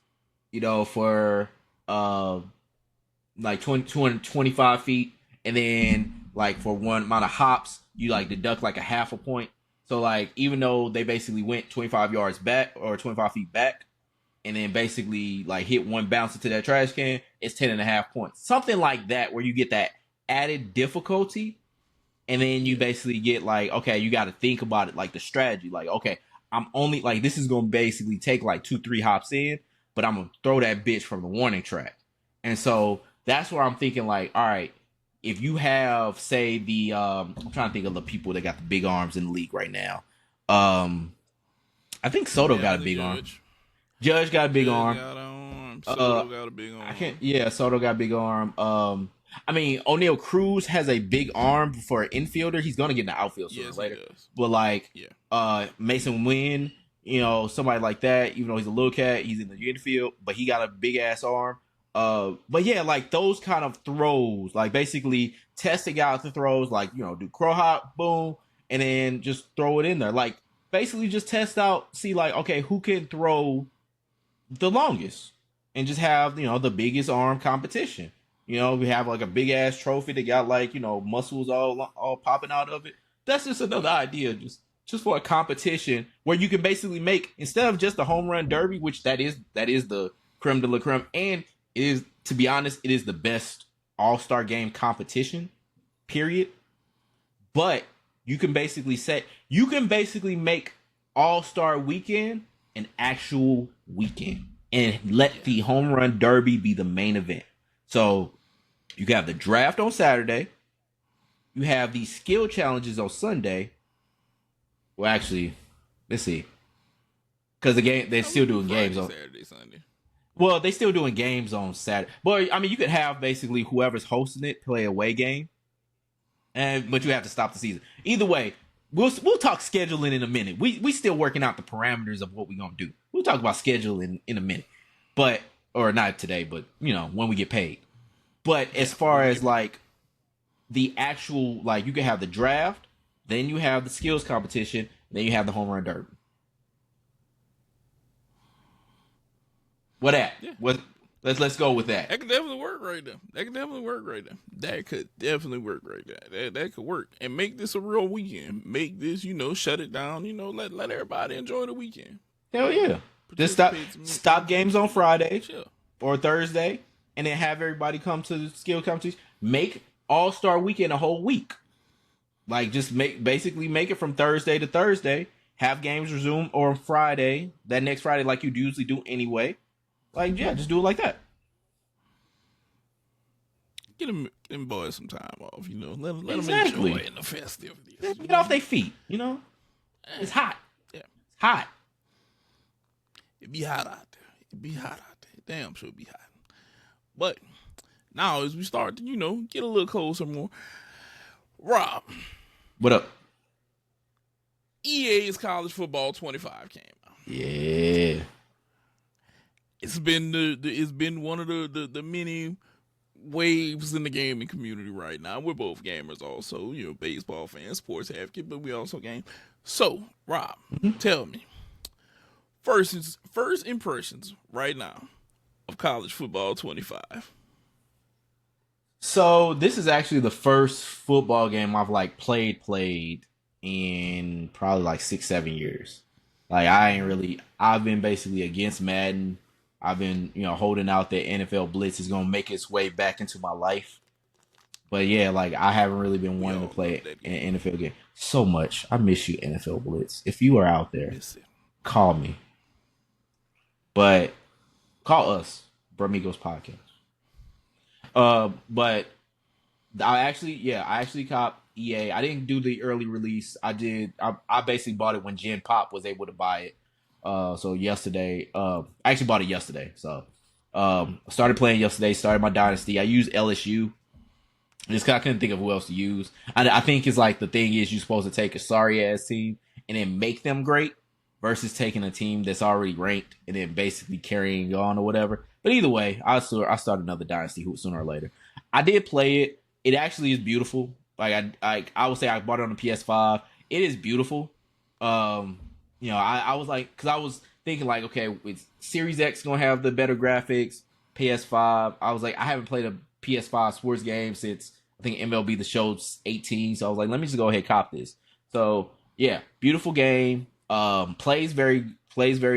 for like 225 feet, and then like for one amount of hops, you like deduct like a half a point. So like even though they basically went 25 yards back or 25 feet back, and then basically like hit one bounce into that trash can, it's 10.5 points. Something like that where you get that added difficulty, and then you basically get like, okay, you got to think about it, like the strategy. Like, okay, I'm only like, this is going to basically take like 2-3 hops in, but I'm going to throw that bitch from the warning track. And so that's where I'm thinking like, all right, if you have, say, I'm trying to think of the people that got the big arms in the league right now. I think Soto got a big arm. Judge got a big arm. Soto got a big arm. Soto got a big arm. I mean, O'Neal Cruz has a big arm for an infielder. He's gonna get in the outfield sooner or later. But like, Mason Wynn, somebody like that. Even though he's a little cat, he's in the infield, but he got a big ass arm. But yeah, like those kind of throws, like basically testing out the throws, like do crow hop, boom, and then just throw it in there. Like basically just test out, see like, okay, who can throw the longest, and just have the biggest arm competition. We have like a big ass trophy that got like muscles all popping out of it. That's just another idea, just for a competition where you can basically make, instead of just the home run derby, which that is the creme de la creme, and it is, to be honest, it is the best All-Star Game competition, period. But you can basically make All-Star Weekend an actual weekend and let the home run derby be the main event. So you have the draft on Saturday. You have these skill challenges on Sunday. Well, actually, let's see. Because they're still doing games on Saturday, Sunday. Well, they still doing games on Saturday. But I mean, you could have basically whoever's hosting it play a away game, but you have to stop the season. Either way, we'll talk scheduling in a minute. We still working out the parameters of what we're gonna do. We'll talk about scheduling in a minute, or not today, but when we get paid. But as far as like the actual, like, you can have the draft, then you have the skills competition, then you have the home run derby. What that? Yeah. What? Let's go with that. That could definitely work right there. That could definitely work right there. That could work. And make this a real weekend. Make this, shut it down. Let everybody enjoy the weekend. Hell yeah. Just stop games on Friday or Thursday, and then have everybody come to the skill competition. Make All-Star Weekend a whole week. Like, just make it from Thursday to Thursday. Have games resume or Friday, that next Friday, like you usually do anyway. Like, yeah, just do it like that. Get them boys some time off, Let them enjoy in the festivities. Get off their feet, It's hot. Yeah. It's hot. It be hot out there. Damn sure it be hot. But now as we start to, get a little closer more, Rob. What up? EA's College Football 25 came out. Yeah. It's been one of the many waves in the gaming community right now. We're both gamers also, baseball fans, sports advocate, but we also game. So, Rob, tell me, first impressions right now of College Football 25. So this is actually the first football game I've like played in probably like 6-7 years. Like I've been basically against Madden. I've been, holding out that NFL Blitz is going to make its way back into my life. But yeah, like I haven't really been wanting to play an NFL game so much. I miss you, NFL Blitz. If you are out there, call me. But call us, Bramigos Podcast. But I actually copped EA. I didn't do the early release. I basically bought it when Gen Pop was able to buy it. So yesterday, I actually bought it yesterday. So, started playing yesterday, started my dynasty. I used LSU. Just I couldn't think of who else to use. I think it's like the thing is you're supposed to take a sorry ass team and then make them great versus taking a team that's already ranked and then basically carrying on or whatever. But either way, I started another dynasty sooner or later. I did play it. It actually is beautiful. Like I would say I bought it on the PS5. It is beautiful. I was like, because I was thinking like, okay, with Series X gonna have the better graphics, PS5. I was like, I haven't played a PS5 sports game since I think MLB The Show's 18, so I was like, let me just go ahead and cop this. So yeah, beautiful game. Plays very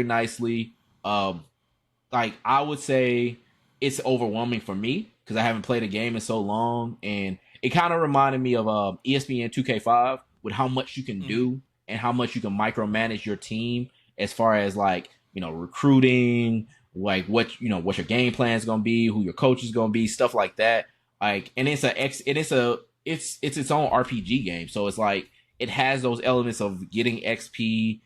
nicely. Like I would say it's overwhelming for me because I haven't played a game in so long, and it kind of reminded me of ESPN 2K5 with how much you can do and how much you can micromanage your team as far as like recruiting, like what what your game plan is gonna be, who your coach is gonna be, stuff like that. Like, and it's its own RPG game, so it's like it has those elements of getting XP,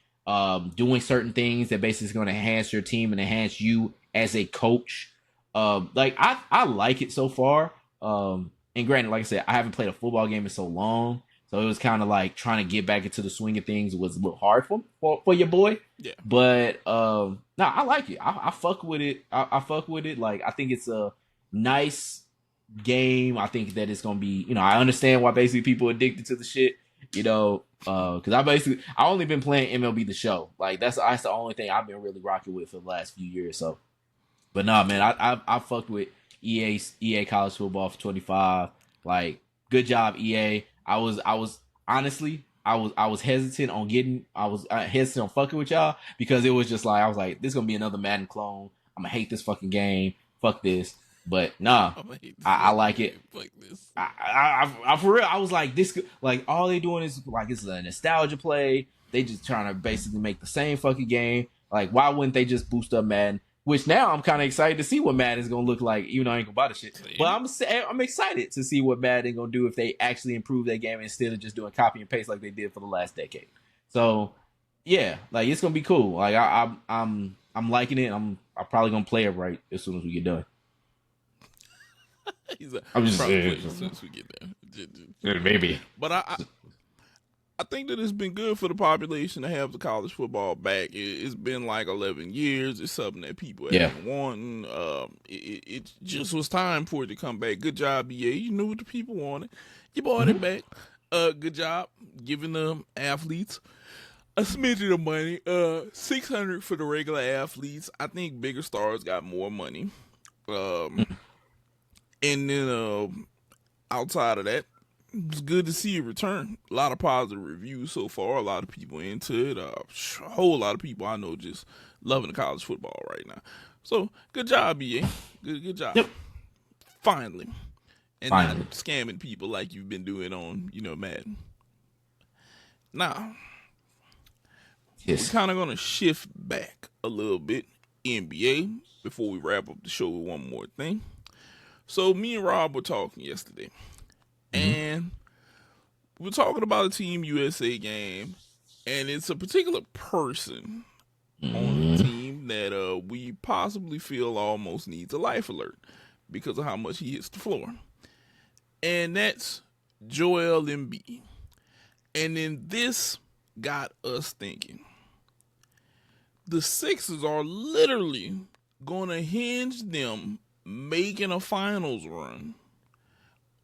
doing certain things that basically is going to enhance your team and enhance you as a coach. Like I like it so far. And granted, like I said, I haven't played a football game in so long, so it was kind of like trying to get back into the swing of things was a little hard for your boy. Yeah. But no, I like it. I fuck with it. I fuck with it. Like I think it's a nice game. I think that it's gonna be. I understand why basically people are addicted to the shit. Because I only been playing MLB The Show. Like that's the only thing I've been really rocking with for the last few years. So, but nah, man, I fucked with EA College Football for 25. Like, good job, EA. I was honestly I was hesitant on hesitant on fucking with y'all because it was just like I was like, this is gonna be another Madden clone. I'm gonna hate this fucking game. Fuck this. But nah, I like it. Like this. I for real, I was like, this, like, all they doing is like, it's a nostalgia play. They just trying to basically make the same fucking game. Like, why wouldn't they just boost up Madden? Which now I'm kind of excited to see what Madden is gonna look like, even though I ain't gonna buy the shit. But I'm excited to see what Madden gonna do if they actually improve their game instead of just doing copy and paste like they did for the last decade. So yeah, like it's gonna be cool. Like I'm liking it. I'm probably gonna play it right as soon as we get done. I'm just saying as soon as we get there. Maybe. But I think that it's been good for the population to have the college football back. It's been like 11 years. It's something that people have been wanting. It just was time for it to come back. Good job, EA. You knew what the people wanted. You brought it back. Good job giving the athletes a smidgen of money. $600 for the regular athletes. I think bigger stars got more money. And then outside of that, it's good to see a return. A lot of positive reviews so far. A lot of people into it. A whole lot of people I know just loving the college football right now. So good job, EA. Good job. Yep. Finally. And not scamming people like you've been doing on Madden. Now, we're kind of gonna shift back a little bit NBA before we wrap up the show with one more thing. So me and Rob were talking yesterday, and we're talking about a Team USA game, and it's a particular person on the team that we possibly feel almost needs a life alert because of how much he hits the floor, and that's Joel Embiid. And then this got us thinking. The Sixers are literally going to hinge them making a finals run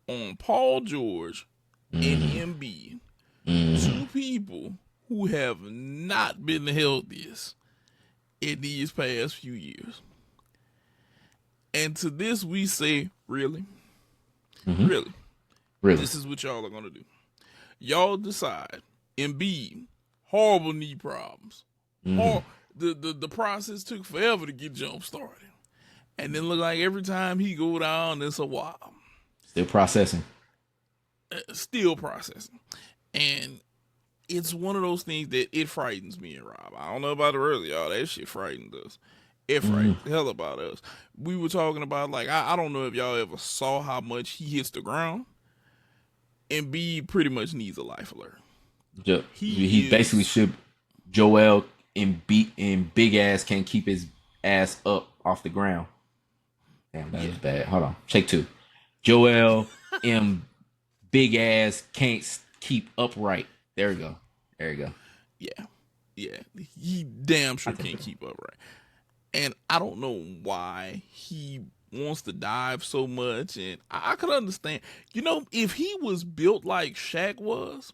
on Paul George and Embiid, two people who have not been the healthiest in these past few years. And to this we say, really? Really? This is what y'all are going to do. Y'all decide. Embiid, horrible knee problems. The process took forever to get jump started. And then look like every time he go down, it's a while. Still processing. And it's one of those things that it frightens me and Rob. I don't know about the rest of y'all. That shit frightens us. It frightens the hell about us. We were talking about, like, I don't know if y'all ever saw how much he hits the ground. Embiid pretty much needs a life alert. Yeah, he basically should. Joel and big ass can't keep his ass up off the ground. Damn, that was bad. Hold on, take two. Joel and big ass can't keep upright. There we go. Yeah. He damn sure can't keep upright. And I don't know why he wants to dive so much, and I could understand. If he was built like Shaq was,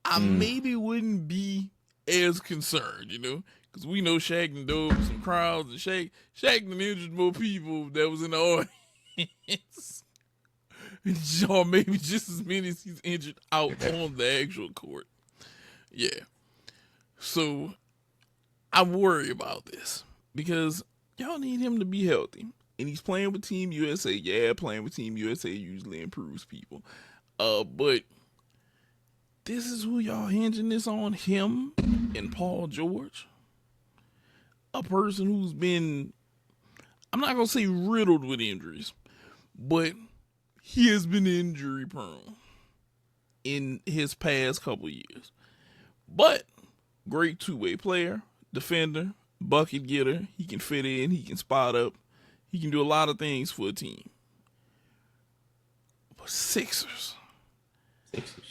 I maybe wouldn't be as concerned, because we know Shaq and dove some crowds, and Shaq and injured more people that was in the audience or maybe just as many as he's injured out on the actual court. Yeah. So I worry about this because y'all need him to be healthy. And he's playing with Team USA. Yeah, playing with Team USA usually improves people. But this is who y'all hinging this on, him and Paul George. A person who's been, I'm not going to say riddled with injuries, but he has been injury prone in his past couple years. But great two-way player, defender, bucket getter. He can fit in. He can spot up. He can do a lot of things for a team. But Sixers.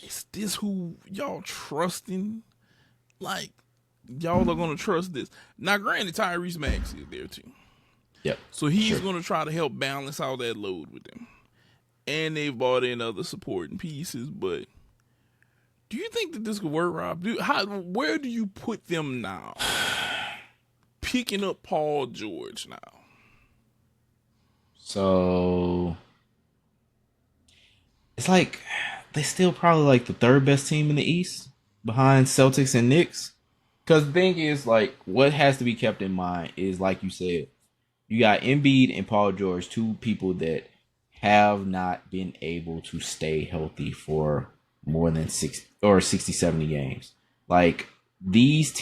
Is this who y'all trusting? Like, y'all are going to trust this. Now, granted, Tyrese Maxey is there too. Yep. So he's going to try to help balance out that load with them. And they've brought in other supporting pieces. But do you think that this could work, Rob? Where do you put them now? Picking up Paul George now. So it's like they still probably like the third best team in the East behind Celtics and Knicks. Because the thing is, like, what has to be kept in mind is, like you said, you got Embiid and Paul George, two people that have not been able to stay healthy for more than 60, 70 games. Like, these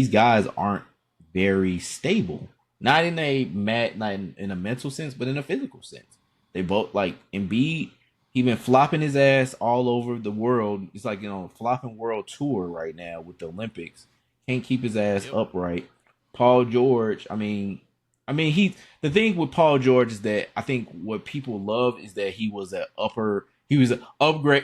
guys aren't very stable. Not in a mental sense, but in a physical sense. They both, like, Embiid, he been flopping his ass all over the world. It's like, flopping world tour right now with the Olympics. Can't keep his ass upright. Paul George, the thing with Paul George is that I think what people love is that he was an upgrade.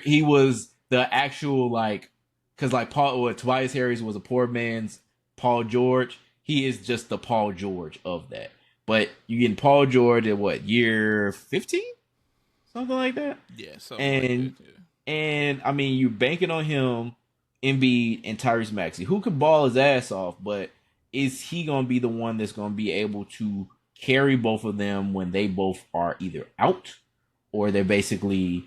He was the actual, like, because like Tobias Harris was a poor man's Paul George. He is just the Paul George of that. But you get Paul George at what, year 15? Something like that? Yeah, something like that. Yeah. And you're banking on him, Embiid, and Tyrese Maxey, who could ball his ass off, but is he going to be the one that's going to be able to carry both of them when they both are either out or they're basically,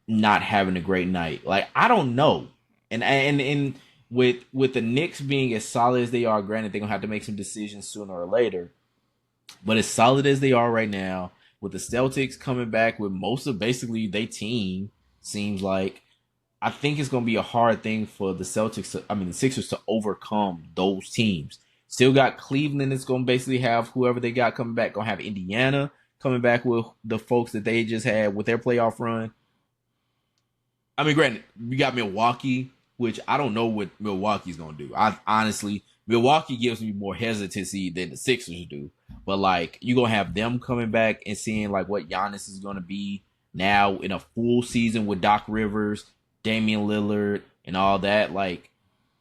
not having a great night? Like, I don't know. And with the Knicks being as solid as they are, granted, they're going to have to make some decisions sooner or later, but as solid as they are right now, with the Celtics coming back with most of basically their team, seems like, I think it's going to be a hard thing for the Sixers to overcome those teams. Still got Cleveland that's going to basically have whoever they got coming back. Going to have Indiana coming back with the folks that they just had with their playoff run. Granted, we got Milwaukee, which I don't know what Milwaukee's going to do. Milwaukee gives me more hesitancy than the Sixers do. But, like, you're going to have them coming back and seeing, like, what Giannis is going to be now in a full season with Doc Rivers, Damian Lillard, and all that. Like,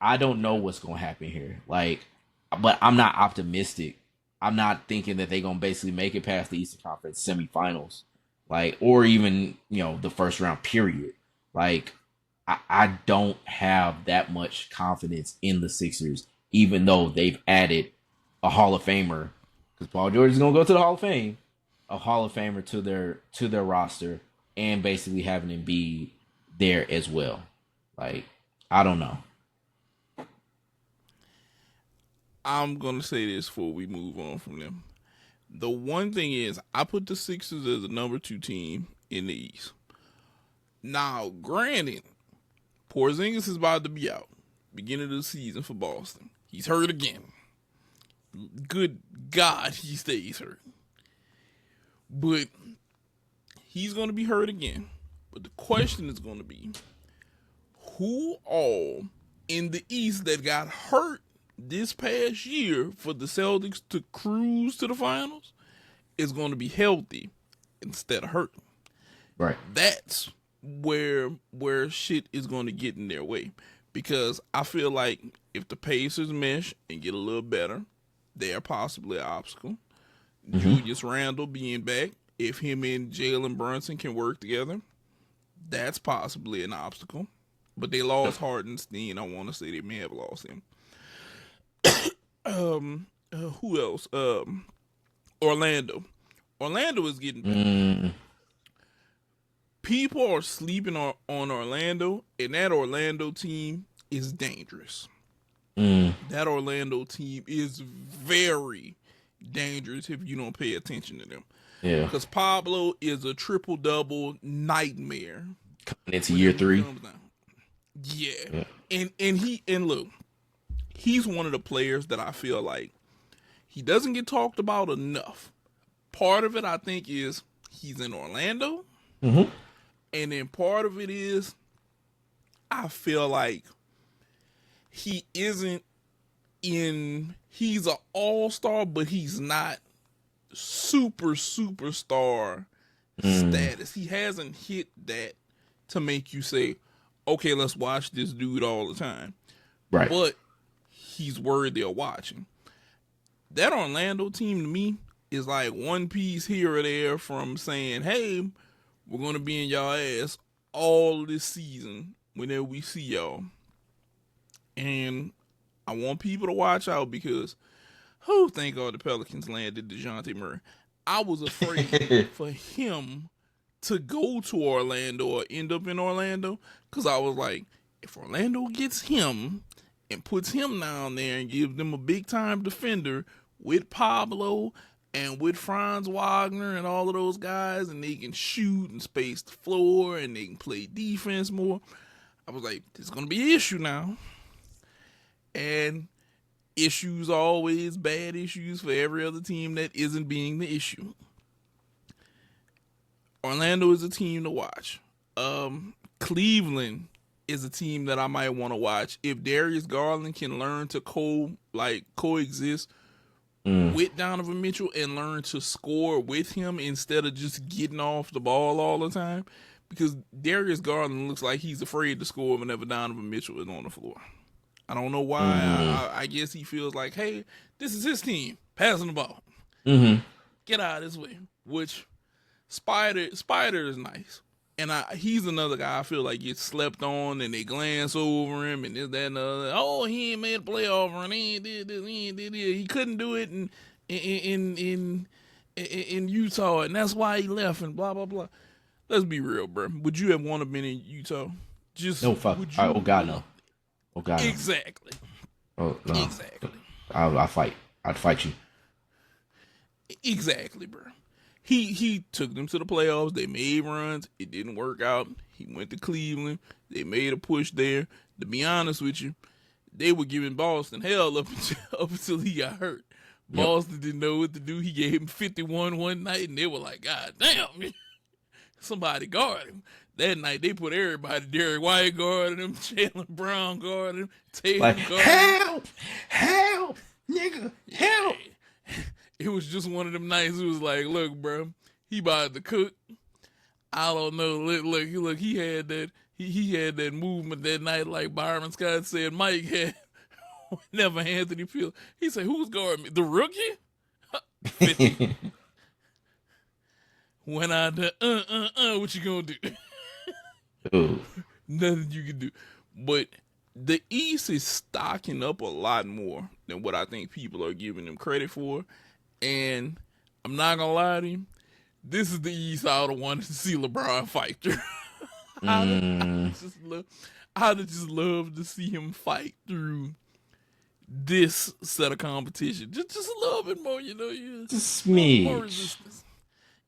I don't know what's going to happen here. Like, but I'm not optimistic. I'm not thinking that they're going to basically make it past the Eastern Conference semifinals. Like, or even, the first round period. Like, I don't have that much confidence in the Sixers, even though they've added a Hall of Famer, because Paul George is going to go to the Hall of Fame, a Hall of Famer to their roster, and basically having Embiid there as well. Like, I don't know. I'm going to say this before we move on from them. The one thing is, I put the Sixers as the number 2 team in the East. Now, granted, Porzingis is about to be out beginning of the season for Boston. He's hurt again. Good God, he stays hurt. But he's going to be hurt again. But the question is going to be, who all in the East that got hurt this past year for the Celtics to cruise to the finals is going to be healthy instead of hurt? Right. That's where shit is going to get in their way. Because I feel like if the Pacers mesh and get a little better, they are possibly an obstacle. Mm-hmm. Julius Randle being back, if him and Jalen Brunson can work together, that's possibly an obstacle. But they lost Hardenstein. I want to say they may have lost him. Who else? Orlando. Orlando is getting better. people are sleeping on Orlando, and that Orlando team is dangerous. That Orlando team is very dangerous if you don't pay attention to them. Yeah. Because Pablo is a triple-double nightmare. Coming into year 3. Yeah. And look, he's one of the players that I feel like he doesn't get talked about enough. Part of it, I think, is he's in Orlando. Mm-hmm. And then part of it is I feel like he isn't he's an all-star, but he's not superstar status. He hasn't hit that to make you say, okay, let's watch this dude all the time. Right. But he's worthy of watching. That Orlando team to me is like one piece here or there from saying, hey, we're going to be in y'all ass all this season whenever we see y'all. And I want people to watch out because, thank God the Pelicans landed DeJounte Murray. I was afraid for him to go to Orlando or end up in Orlando because I was like, if Orlando gets him and puts him down there and gives them a big-time defender with Pablo and with Franz Wagner and all of those guys, and they can shoot and space the floor and they can play defense more, I was like, there's going to be an issue now. And issues are always bad issues for every other team that isn't being the issue. Orlando is a team to watch. Cleveland is a team that I might want to watch. If Darius Garland can learn to coexist with Donovan Mitchell and learn to score with him instead of just getting off the ball all the time, because Darius Garland looks like he's afraid to score whenever Donovan Mitchell is on the floor. I don't know why. I guess he feels like, hey, this is his team, passing the ball. Get out of this way. Which Spider is nice. And he's another guy I feel like gets slept on and they glance over him and this, that, and the other. Oh, he ain't made a playoff run. He ain't did this. He ain't did this. He couldn't do it in Utah, and that's why he left and blah, blah, blah. Let's be real, bro. Would you have wanted to been in Utah? No, fuck. Oh, God, no. Oh, God, no. Exactly. Oh, no. Exactly. I'll fight. I'd fight you. Exactly, bro. He took them to the playoffs. They made runs. It didn't work out. He went to Cleveland. They made a push there. To be honest with you, they were giving Boston hell up until he got hurt. Yep. Boston didn't know what to do. He gave him 51 one night, and they were like, God damn, somebody guard him. That night, they put everybody. Derek White guarded him. Jaylen Brown guarded him. Tatum guarded him. Help, nigga, help. It was just one of them nights. It was like, look, bro, he about to cook. I don't know. Look, he had that. He had that movement that night, like Byron Scott said Mike had. Never Anthony Field. He said, "Who's guarding me? The rookie?" 50. Went out there. What you gonna do? Nothing you can do. But the East is stocking up a lot more than what I think people are giving them credit for. And I'm not gonna lie to you, this is the East I would have wanted to see LeBron fight through. I'd just love to see him fight through this set of competition. Just a little bit more, Just smidge. More resistance.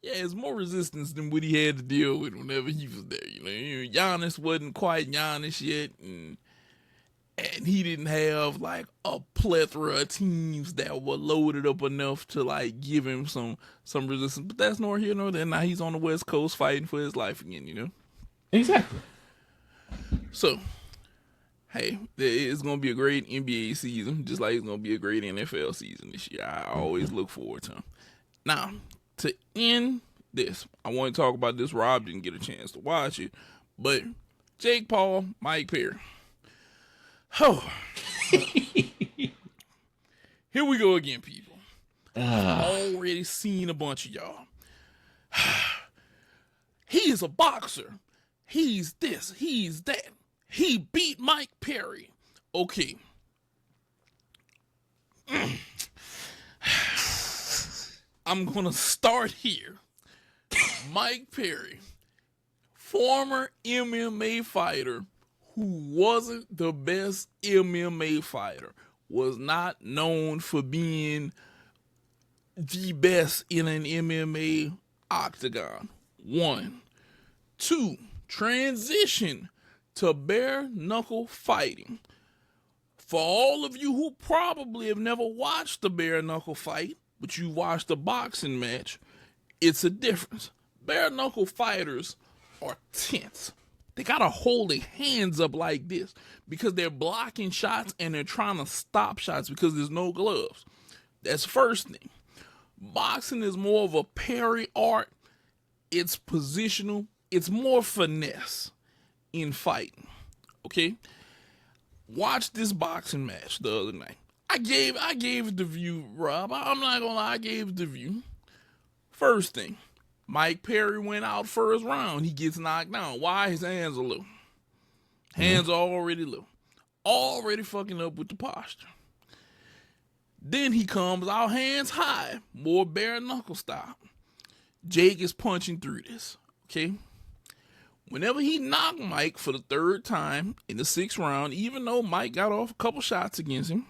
Yeah, it's more resistance than what he had to deal with whenever he was there. Giannis wasn't quite Giannis yet, and he didn't have like a plethora of teams that were loaded up enough to like give him some resistance. But that's nor here nor there. Now he's on the West Coast fighting for his life again. Exactly. So, hey, it's gonna be a great NBA season, just like it's gonna be a great NFL season this year. I always look forward to them. Now, to end this, I want to talk about this. Rob didn't get a chance to watch it, but Jake Paul, Mike Perry. Oh, here we go again, people. Already seen a bunch of y'all. He is a boxer. He's this. He's that. He beat Mike Perry. Okay. I'm going to start here. Mike Perry former MMA fighter who wasn't the best MMA fighter, was not known for being the best in an MMA octagon. 1. 2. Transition to bare knuckle fighting. For all of you who probably have never watched a bare knuckle fight, but you watched a boxing match, it's a difference. Bare knuckle fighters are tense. They gotta hold their hands up like this because they're blocking shots and they're trying to stop shots because there's no gloves. That's the first thing. Boxing is more of a parry art. It's positional. It's more finesse in fighting. Okay? Watch this boxing match the other night. I gave it the view, Rob. I'm not gonna lie, I gave it the view. First thing, Mike Perry went out first round. He gets knocked down. Why? His hands are low. Hands are already low. Already fucking up with the posture. Then he comes out hands high. More bare knuckle style. Jake is punching through this. Okay? Whenever he knocked Mike for the third time in the 6th round, even though Mike got off a couple shots against him,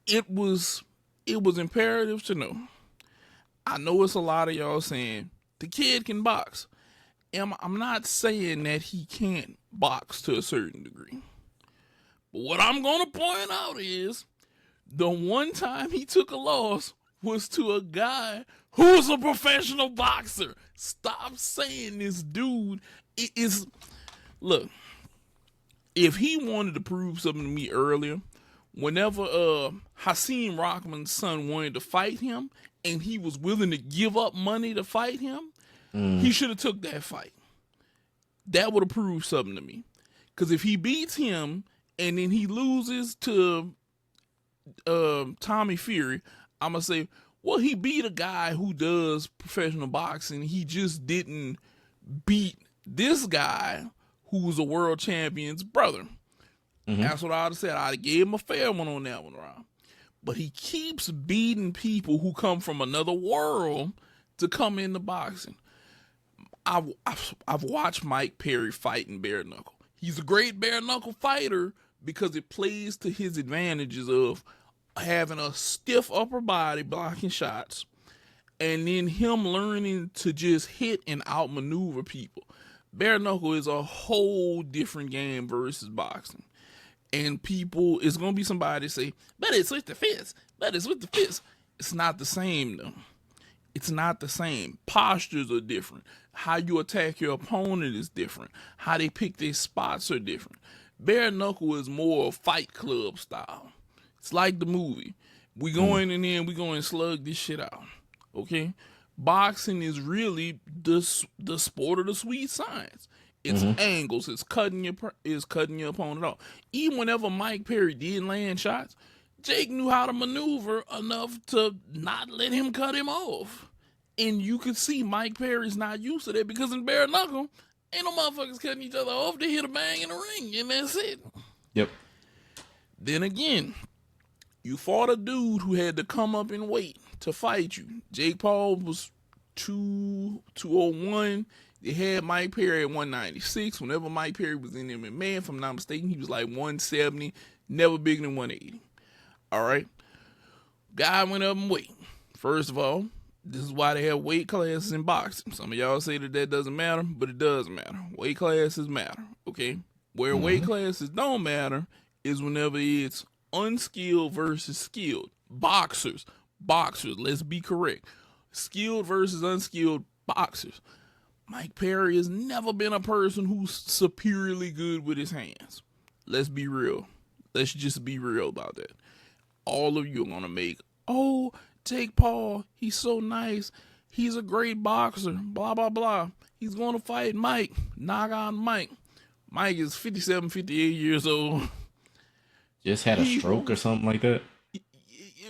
it was imperative to know. I know it's a lot of y'all saying, the kid can box. I'm not saying that he can't box to a certain degree. But what I'm going to point out is, the one time he took a loss was to a guy who's a professional boxer. Stop saying this dude is... Look, if he wanted to prove something to me earlier, whenever Hakeem Rockman's son wanted to fight him, and he was willing to give up money to fight him, he should have took that fight. That would have proved something to me. Because if he beats him, and then he loses to Tommy Fury, I'm going to say, well, he beat a guy who does professional boxing. He just didn't beat this guy who was a world champion's brother. That's what I would have said. I gave him a fair one on that one, Rob. But he keeps beating people who come from another world to come into boxing. I've watched Mike Perry fight in bare knuckle. He's a great bare knuckle fighter because it plays to his advantages of having a stiff upper body blocking shots, and then him learning to just hit and outmaneuver people. Bare knuckle is a whole different game versus boxing. And people, it's going to be somebody say, but it's with the fist. But it's with the fist. It's not the same, though. It's not the same. Postures are different. How you attack your opponent is different. How they pick their spots are different. Bare knuckle is more Fight Club style. It's like the movie. We go in and then we go and slug this shit out. Okay? Boxing is really the sport of the sweet science. It's angles. It's cutting your opponent off. Even whenever Mike Perry did land shots, Jake knew how to maneuver enough to not let him cut him off. And you could see Mike Perry's not used to that because in bare knuckle, ain't no motherfuckers cutting each other off. They hit a bang in the ring and that's it. Yep. Then again, you fought a dude who had to come up in weight to fight you. Jake Paul was 201. They had Mike Perry at 196. Whenever Mike Perry was in MMA, if I'm not mistaken, he was like 170, never bigger than 180. All right? Guy went up in weight. First of all, this is why they have weight classes in boxing. Some of y'all say that doesn't matter, but it does matter. Weight classes matter, okay? Where weight classes don't matter is whenever it's unskilled versus skilled. Boxers, let's be correct. Skilled versus unskilled boxers. Mike Perry has never been a person who's superiorly good with his hands. Let's be real. Let's just be real about that. All of you are going to make, oh, Jake Paul, he's so nice. He's a great boxer, blah, blah, blah. He's going to fight Mike. Knock out Mike. Mike is 57, 58 years old. Just had a stroke or something like that.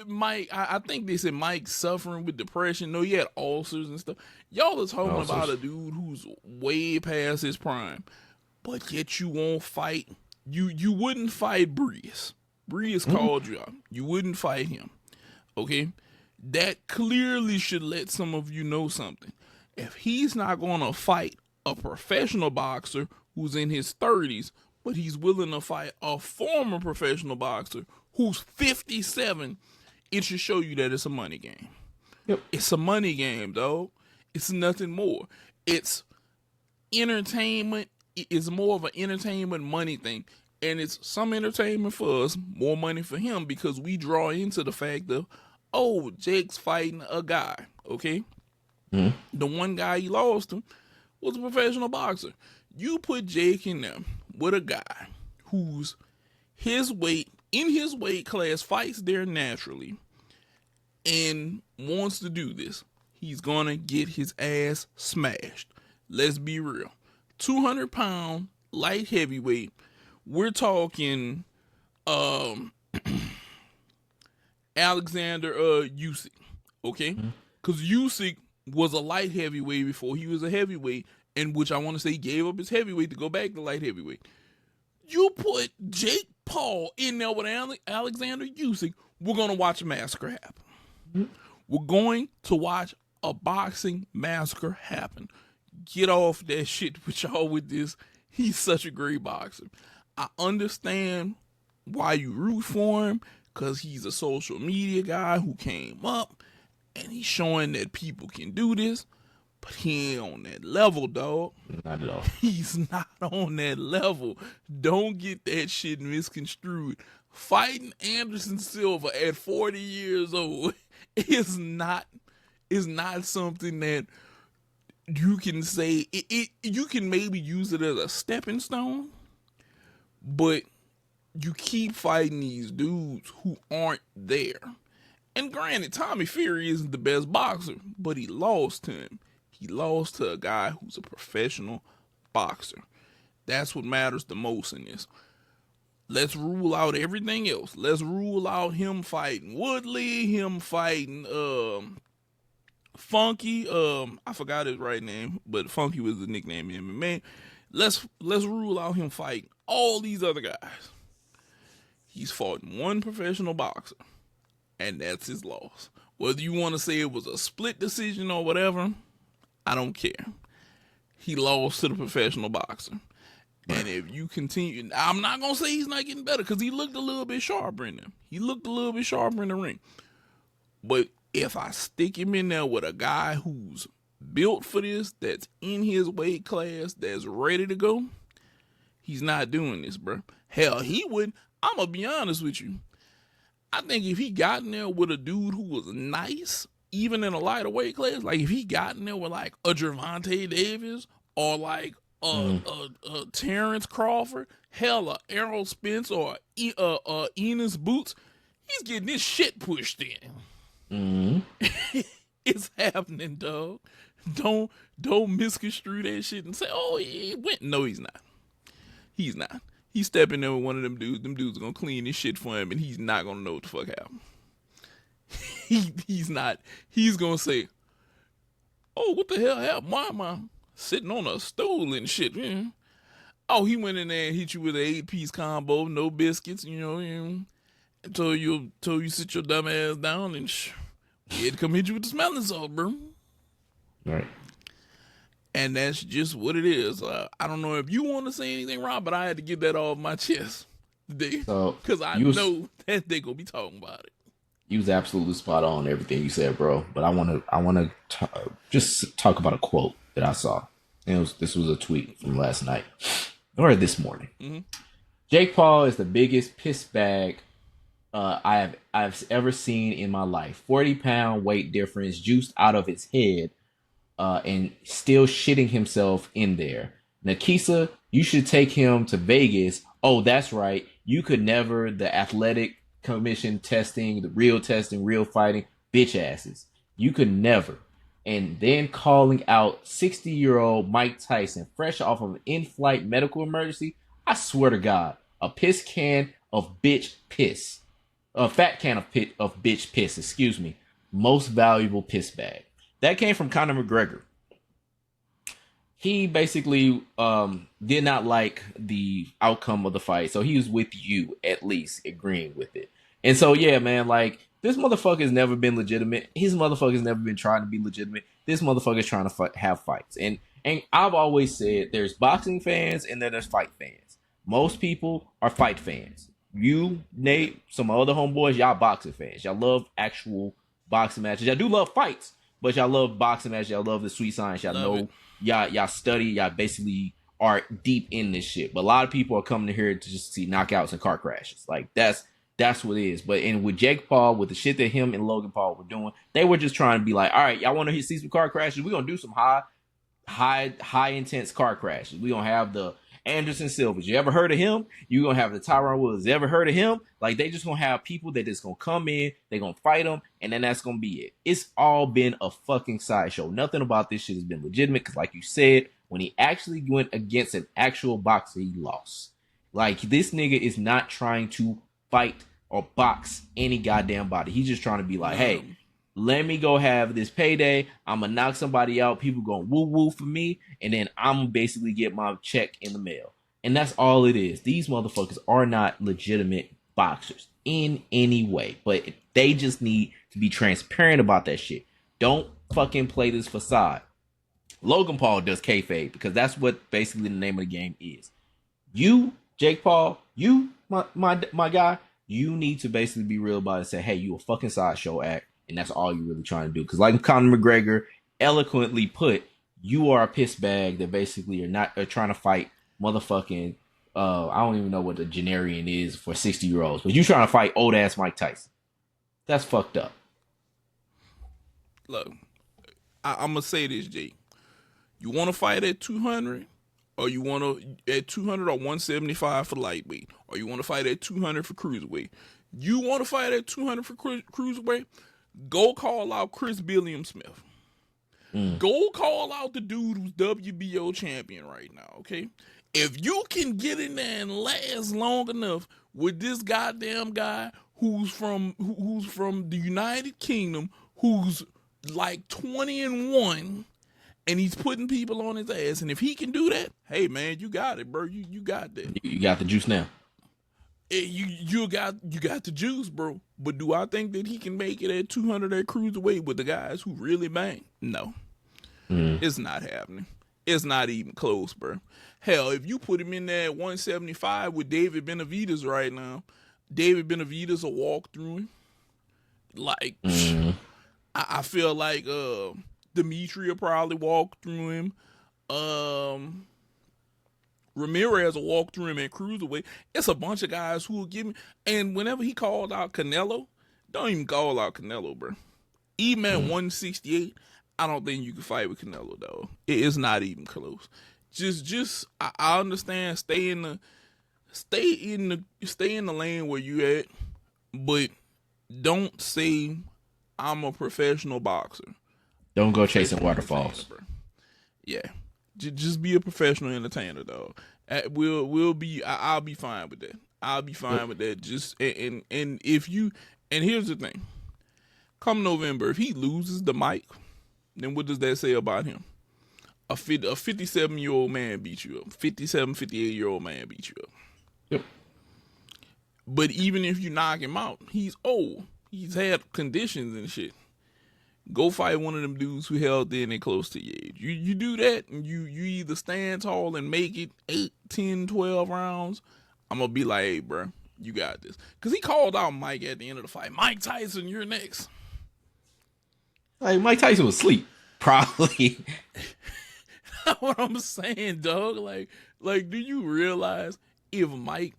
Mike, I think they said Mike's suffering with depression. No, he had ulcers and stuff. Y'all are talking about a dude who's way past his prime, but yet you won't fight. You wouldn't fight Breeze. Breeze called you out. You wouldn't fight him. Okay? That clearly should let some of you know something. If he's not going to fight a professional boxer who's in his 30s, but he's willing to fight a former professional boxer who's 57, it should show you that it's a money game. Yep. It's a money game, dog. It's nothing more. It's entertainment. It's more of an entertainment money thing. And it's some entertainment for us, more money for him, because we draw into the fact of, oh, Jake's fighting a guy, okay? Mm-hmm. The one guy he lost to was a professional boxer. You put Jake in there with a guy who's his weight, in his weight class, fights there naturally, and wants to do this. He's going to get his ass smashed. Let's be real. 200-pound light heavyweight. We're talking Alexander Usyk, okay? Because Usyk was a light heavyweight before he was a heavyweight, and which I want to say gave up his heavyweight to go back to light heavyweight. You put Jake Paul in there with Alexander Usyk, we're going to watch a massacre happen. We're going to watch a boxing massacre happen. Get off that shit with y'all with this. He's such a great boxer. I understand why you root for him, because he's a social media guy who came up and he's showing that people can do this, but he ain't on that level, dog. Not at all. He's not on that level. Don't get that shit misconstrued. Fighting Anderson Silva at 40 years old is not something that you can say. You can maybe use it as a stepping stone, but you keep fighting these dudes who aren't there. And granted, Tommy Fury isn't the best boxer, but he lost to him. He lost to a guy who's a professional boxer. That's what matters the most in this. Let's rule out everything else. Let's rule out him fighting Woodley, him fighting Funky. I forgot his right name, but Funky was the nickname in MMA. Let's rule out him fighting all these other guys. He's fought one professional boxer, and that's his loss. Whether you want to say it was a split decision or whatever, I don't care. He lost to the professional boxer. And if you continue, I'm not going to say he's not getting better, because he looked a little bit sharper in them. He looked a little bit sharper in the ring. But if I stick him in there with a guy who's built for this, that's in his weight class, that's ready to go, he's not doing this, bro. Hell, he wouldn't. I'm going to be honest with you. I think if he got in there with a dude who was nice, even in a lighter weight class, like if he got in there with like a Gervonta Davis or like Terrence Crawford, hell, a Errol Spence or Enos Boots, he's getting this shit pushed in. It's happening, dog. Don't misconstrue that shit and say, oh, he went. No, he's not. He's not. He's stepping in with one of them dudes. Them dudes are going to clean this shit for him, and he's not going to know what the fuck happened. He's not. He's going to say, oh, what the hell happened? Why am I sitting on a stool and shit? Yeah. Oh, he went in there and hit you with an 8-piece combo, no biscuits, and told you sit your dumb ass down, and he had to come hit you with the smelling salt, bro. Right. And that's just what it is. I don't know if you want to say anything, Rob, but I had to get that off my chest today, because I know that they're going to be talking about it. You was absolutely spot on everything you said, bro. But I want to just talk about a quote that I saw. And this was a tweet from last night or this morning. Mm-hmm. Jake Paul is the biggest piss bag I've ever seen in my life. 40-pound weight difference, juiced out of his head, and still shitting himself in there. Nakisa, you should take him to Vegas. Oh, that's right. You could never. The athletic commission testing, the real testing, real fighting, bitch asses. You could never. And then calling out 60-year-old Mike Tyson, fresh off of an in-flight medical emergency. I swear to God, a piss can of bitch piss. A fat can of bitch piss, excuse me. Most valuable piss bag. That came from Conor McGregor. He basically did not like the outcome of the fight. So he was with you, at least, agreeing with it. And so, yeah, man, like, This motherfucker's never been legitimate. His motherfucker's never been trying to be legitimate. This motherfucker's trying to have fights. And I've always said there's boxing fans and then there's fight fans. Most people are fight fans. You, Nate, some other homeboys, y'all boxing fans. Y'all love actual boxing matches. Y'all do love fights, but y'all love boxing matches. Y'all love the sweet science. Y'all know, y'all study. Y'all basically are deep in this shit. But a lot of people are coming here to just see knockouts and car crashes. Like that's what it is. But with Jake Paul, with the shit that him and Logan Paul were doing, they were just trying to be like, all right, y'all want to see some car crashes? We're gonna do some high intense car crashes. We're gonna have the Anderson Silvas. You ever heard of him? You're gonna have the Tyron Woodley. Ever heard of him? Like, they just gonna have people that just gonna come in, they gonna fight them, and then that's gonna be it. It's all been a fucking sideshow. Nothing about this shit has been legitimate, because like you said, when he actually went against an actual boxer, he lost. Like, this nigga is not trying to fight or box any goddamn body. He's just trying to be like, hey, let me go have this payday. I'm gonna knock somebody out. People gonna woo woo for me, and then I'm basically get my check in the mail. And that's all it is. These motherfuckers are not legitimate boxers in any way, but they just need to be transparent about that shit. Don't fucking play this facade. Logan Paul does kayfabe, because that's what basically the name of the game is. You, Jake Paul, you, my guy, you need to basically be real about it and say, hey, you a fucking sideshow act. And that's all you're really trying to do. Because like Conor McGregor eloquently put, you are a piss bag that basically are trying to fight motherfucking, I don't even know what the generian is for 60-year-olds. But you trying to fight old ass Mike Tyson. That's fucked up. Look, I'm going to say this, Jake. You want to fight at 200? Or you want to at 200 or 175 for lightweight? Or you want to fight at 200 for cruiserweight? You want to fight at 200 for cruiserweight? Go call out Chris Billiam Smith. Go call out the dude who's WBO champion right now, okay? If you can get in there and last long enough with this goddamn guy who's from the United Kingdom, who's like 20-1, and he's putting people on his ass, and if he can do that, hey man, you got it, bro. You got that. You got the juice now. You got the juice, bro. But do I think that he can make it at 200 at cruiserweight with the guys who really bang? No. It's not happening. It's not even close, bro. Hell, if you put him in there at 175 with David Benavidez right now, David Benavidez will walk through him. Like, I feel like Dimitri will probably walk through him. Ramirez will walk through him at cruiserweight. It's a bunch of guys who will give me. And whenever he called out Canelo, don't even call out Canelo, bro. Even at 168, I don't think you can fight with Canelo, though. It is not even close. Just I understand. Stay in the lane where you at, but don't say I'm a professional boxer. Don't go chasing waterfalls. Yeah. Just be a professional entertainer, dog. We'll be. I'll be fine with that. I'll be fine with that. Just and if you, and here's the thing. Come November, if he loses the mic, then what does that say about him? A 57-year-old man beat you up. 57, 58-year-old man beat you up. Yep. But even if you knock him out, he's old. He's had conditions and shit. Go fight one of them dudes who held in and close to your age. You do that, and you either stand tall and make it 8, 10, 12 rounds. I'm going to be like, hey, bro, you got this. Because he called out Mike at the end of the fight. Mike Tyson, you're next. Like, Mike Tyson was asleep. Probably. That's what I'm saying, dog. Like, do you realize if Mike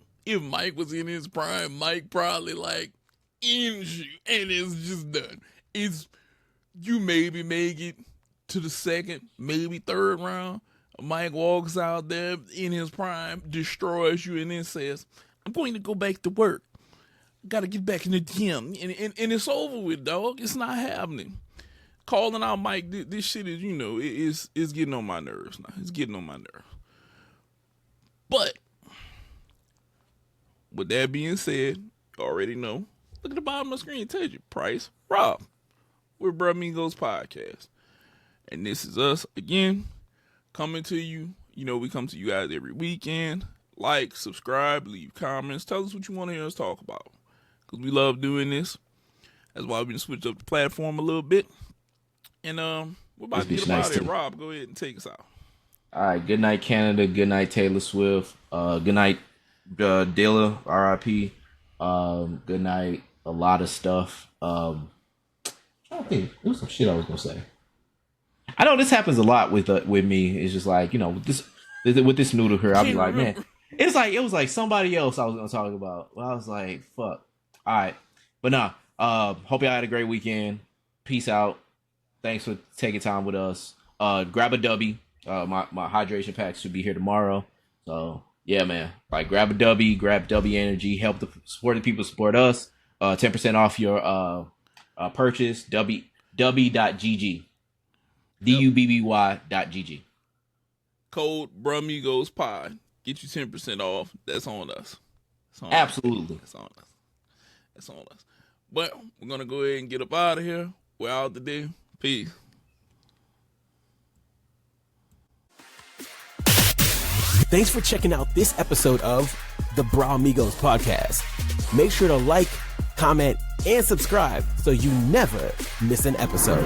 was in his prime, Mike probably, like, ends you, and it's just done. You maybe make it to the second, maybe third round. Mike walks out there in his prime, destroys you, and then says, I'm going to go back to work. Got to get back in the gym. And it's over with, dog. It's not happening. Calling out Mike, this shit is, it's getting on my nerves now. It's getting on my nerves. But, with that being said, you already know. Look at the bottom of the screen. It tells you, Price, Rob. We're Bro Amigos Podcast. And this is us, again, coming to you. You know, we come to you guys every weekend. Like, subscribe, leave comments. Tell us what you want to hear us talk about. Because we love doing this. That's why we been switched up the platform a little bit. And we're about to get up out of here. Rob, go ahead and take us out. All right. Good night, Canada. Good night, Taylor Swift. Good night, Dilla, R.I.P. Good night. A lot of stuff. I think there was some shit I was gonna say. I know this happens a lot with me. It's just like, with this noodle here, I'll be like, man, it was like somebody else I was gonna talk about. Well, I was like, fuck. All right, but nah. Hope y'all had a great weekend. Peace out. Thanks for taking time with us. Grab a W. My hydration packs should be here tomorrow. So yeah, man. Like, grab a W. Grab W Energy. Help support the people. Support us. 10% off your purchase. W.gg. DUBBY.gg. Code Brumigos Pod. Get you 10% off. That's on us. Absolutely. That's on us. That's on us. But we're going to go ahead and get up out of here. We're out today. Peace. Thanks for checking out this episode of the Brumigos Podcast. Make sure to like, comment, and subscribe so you never miss an episode.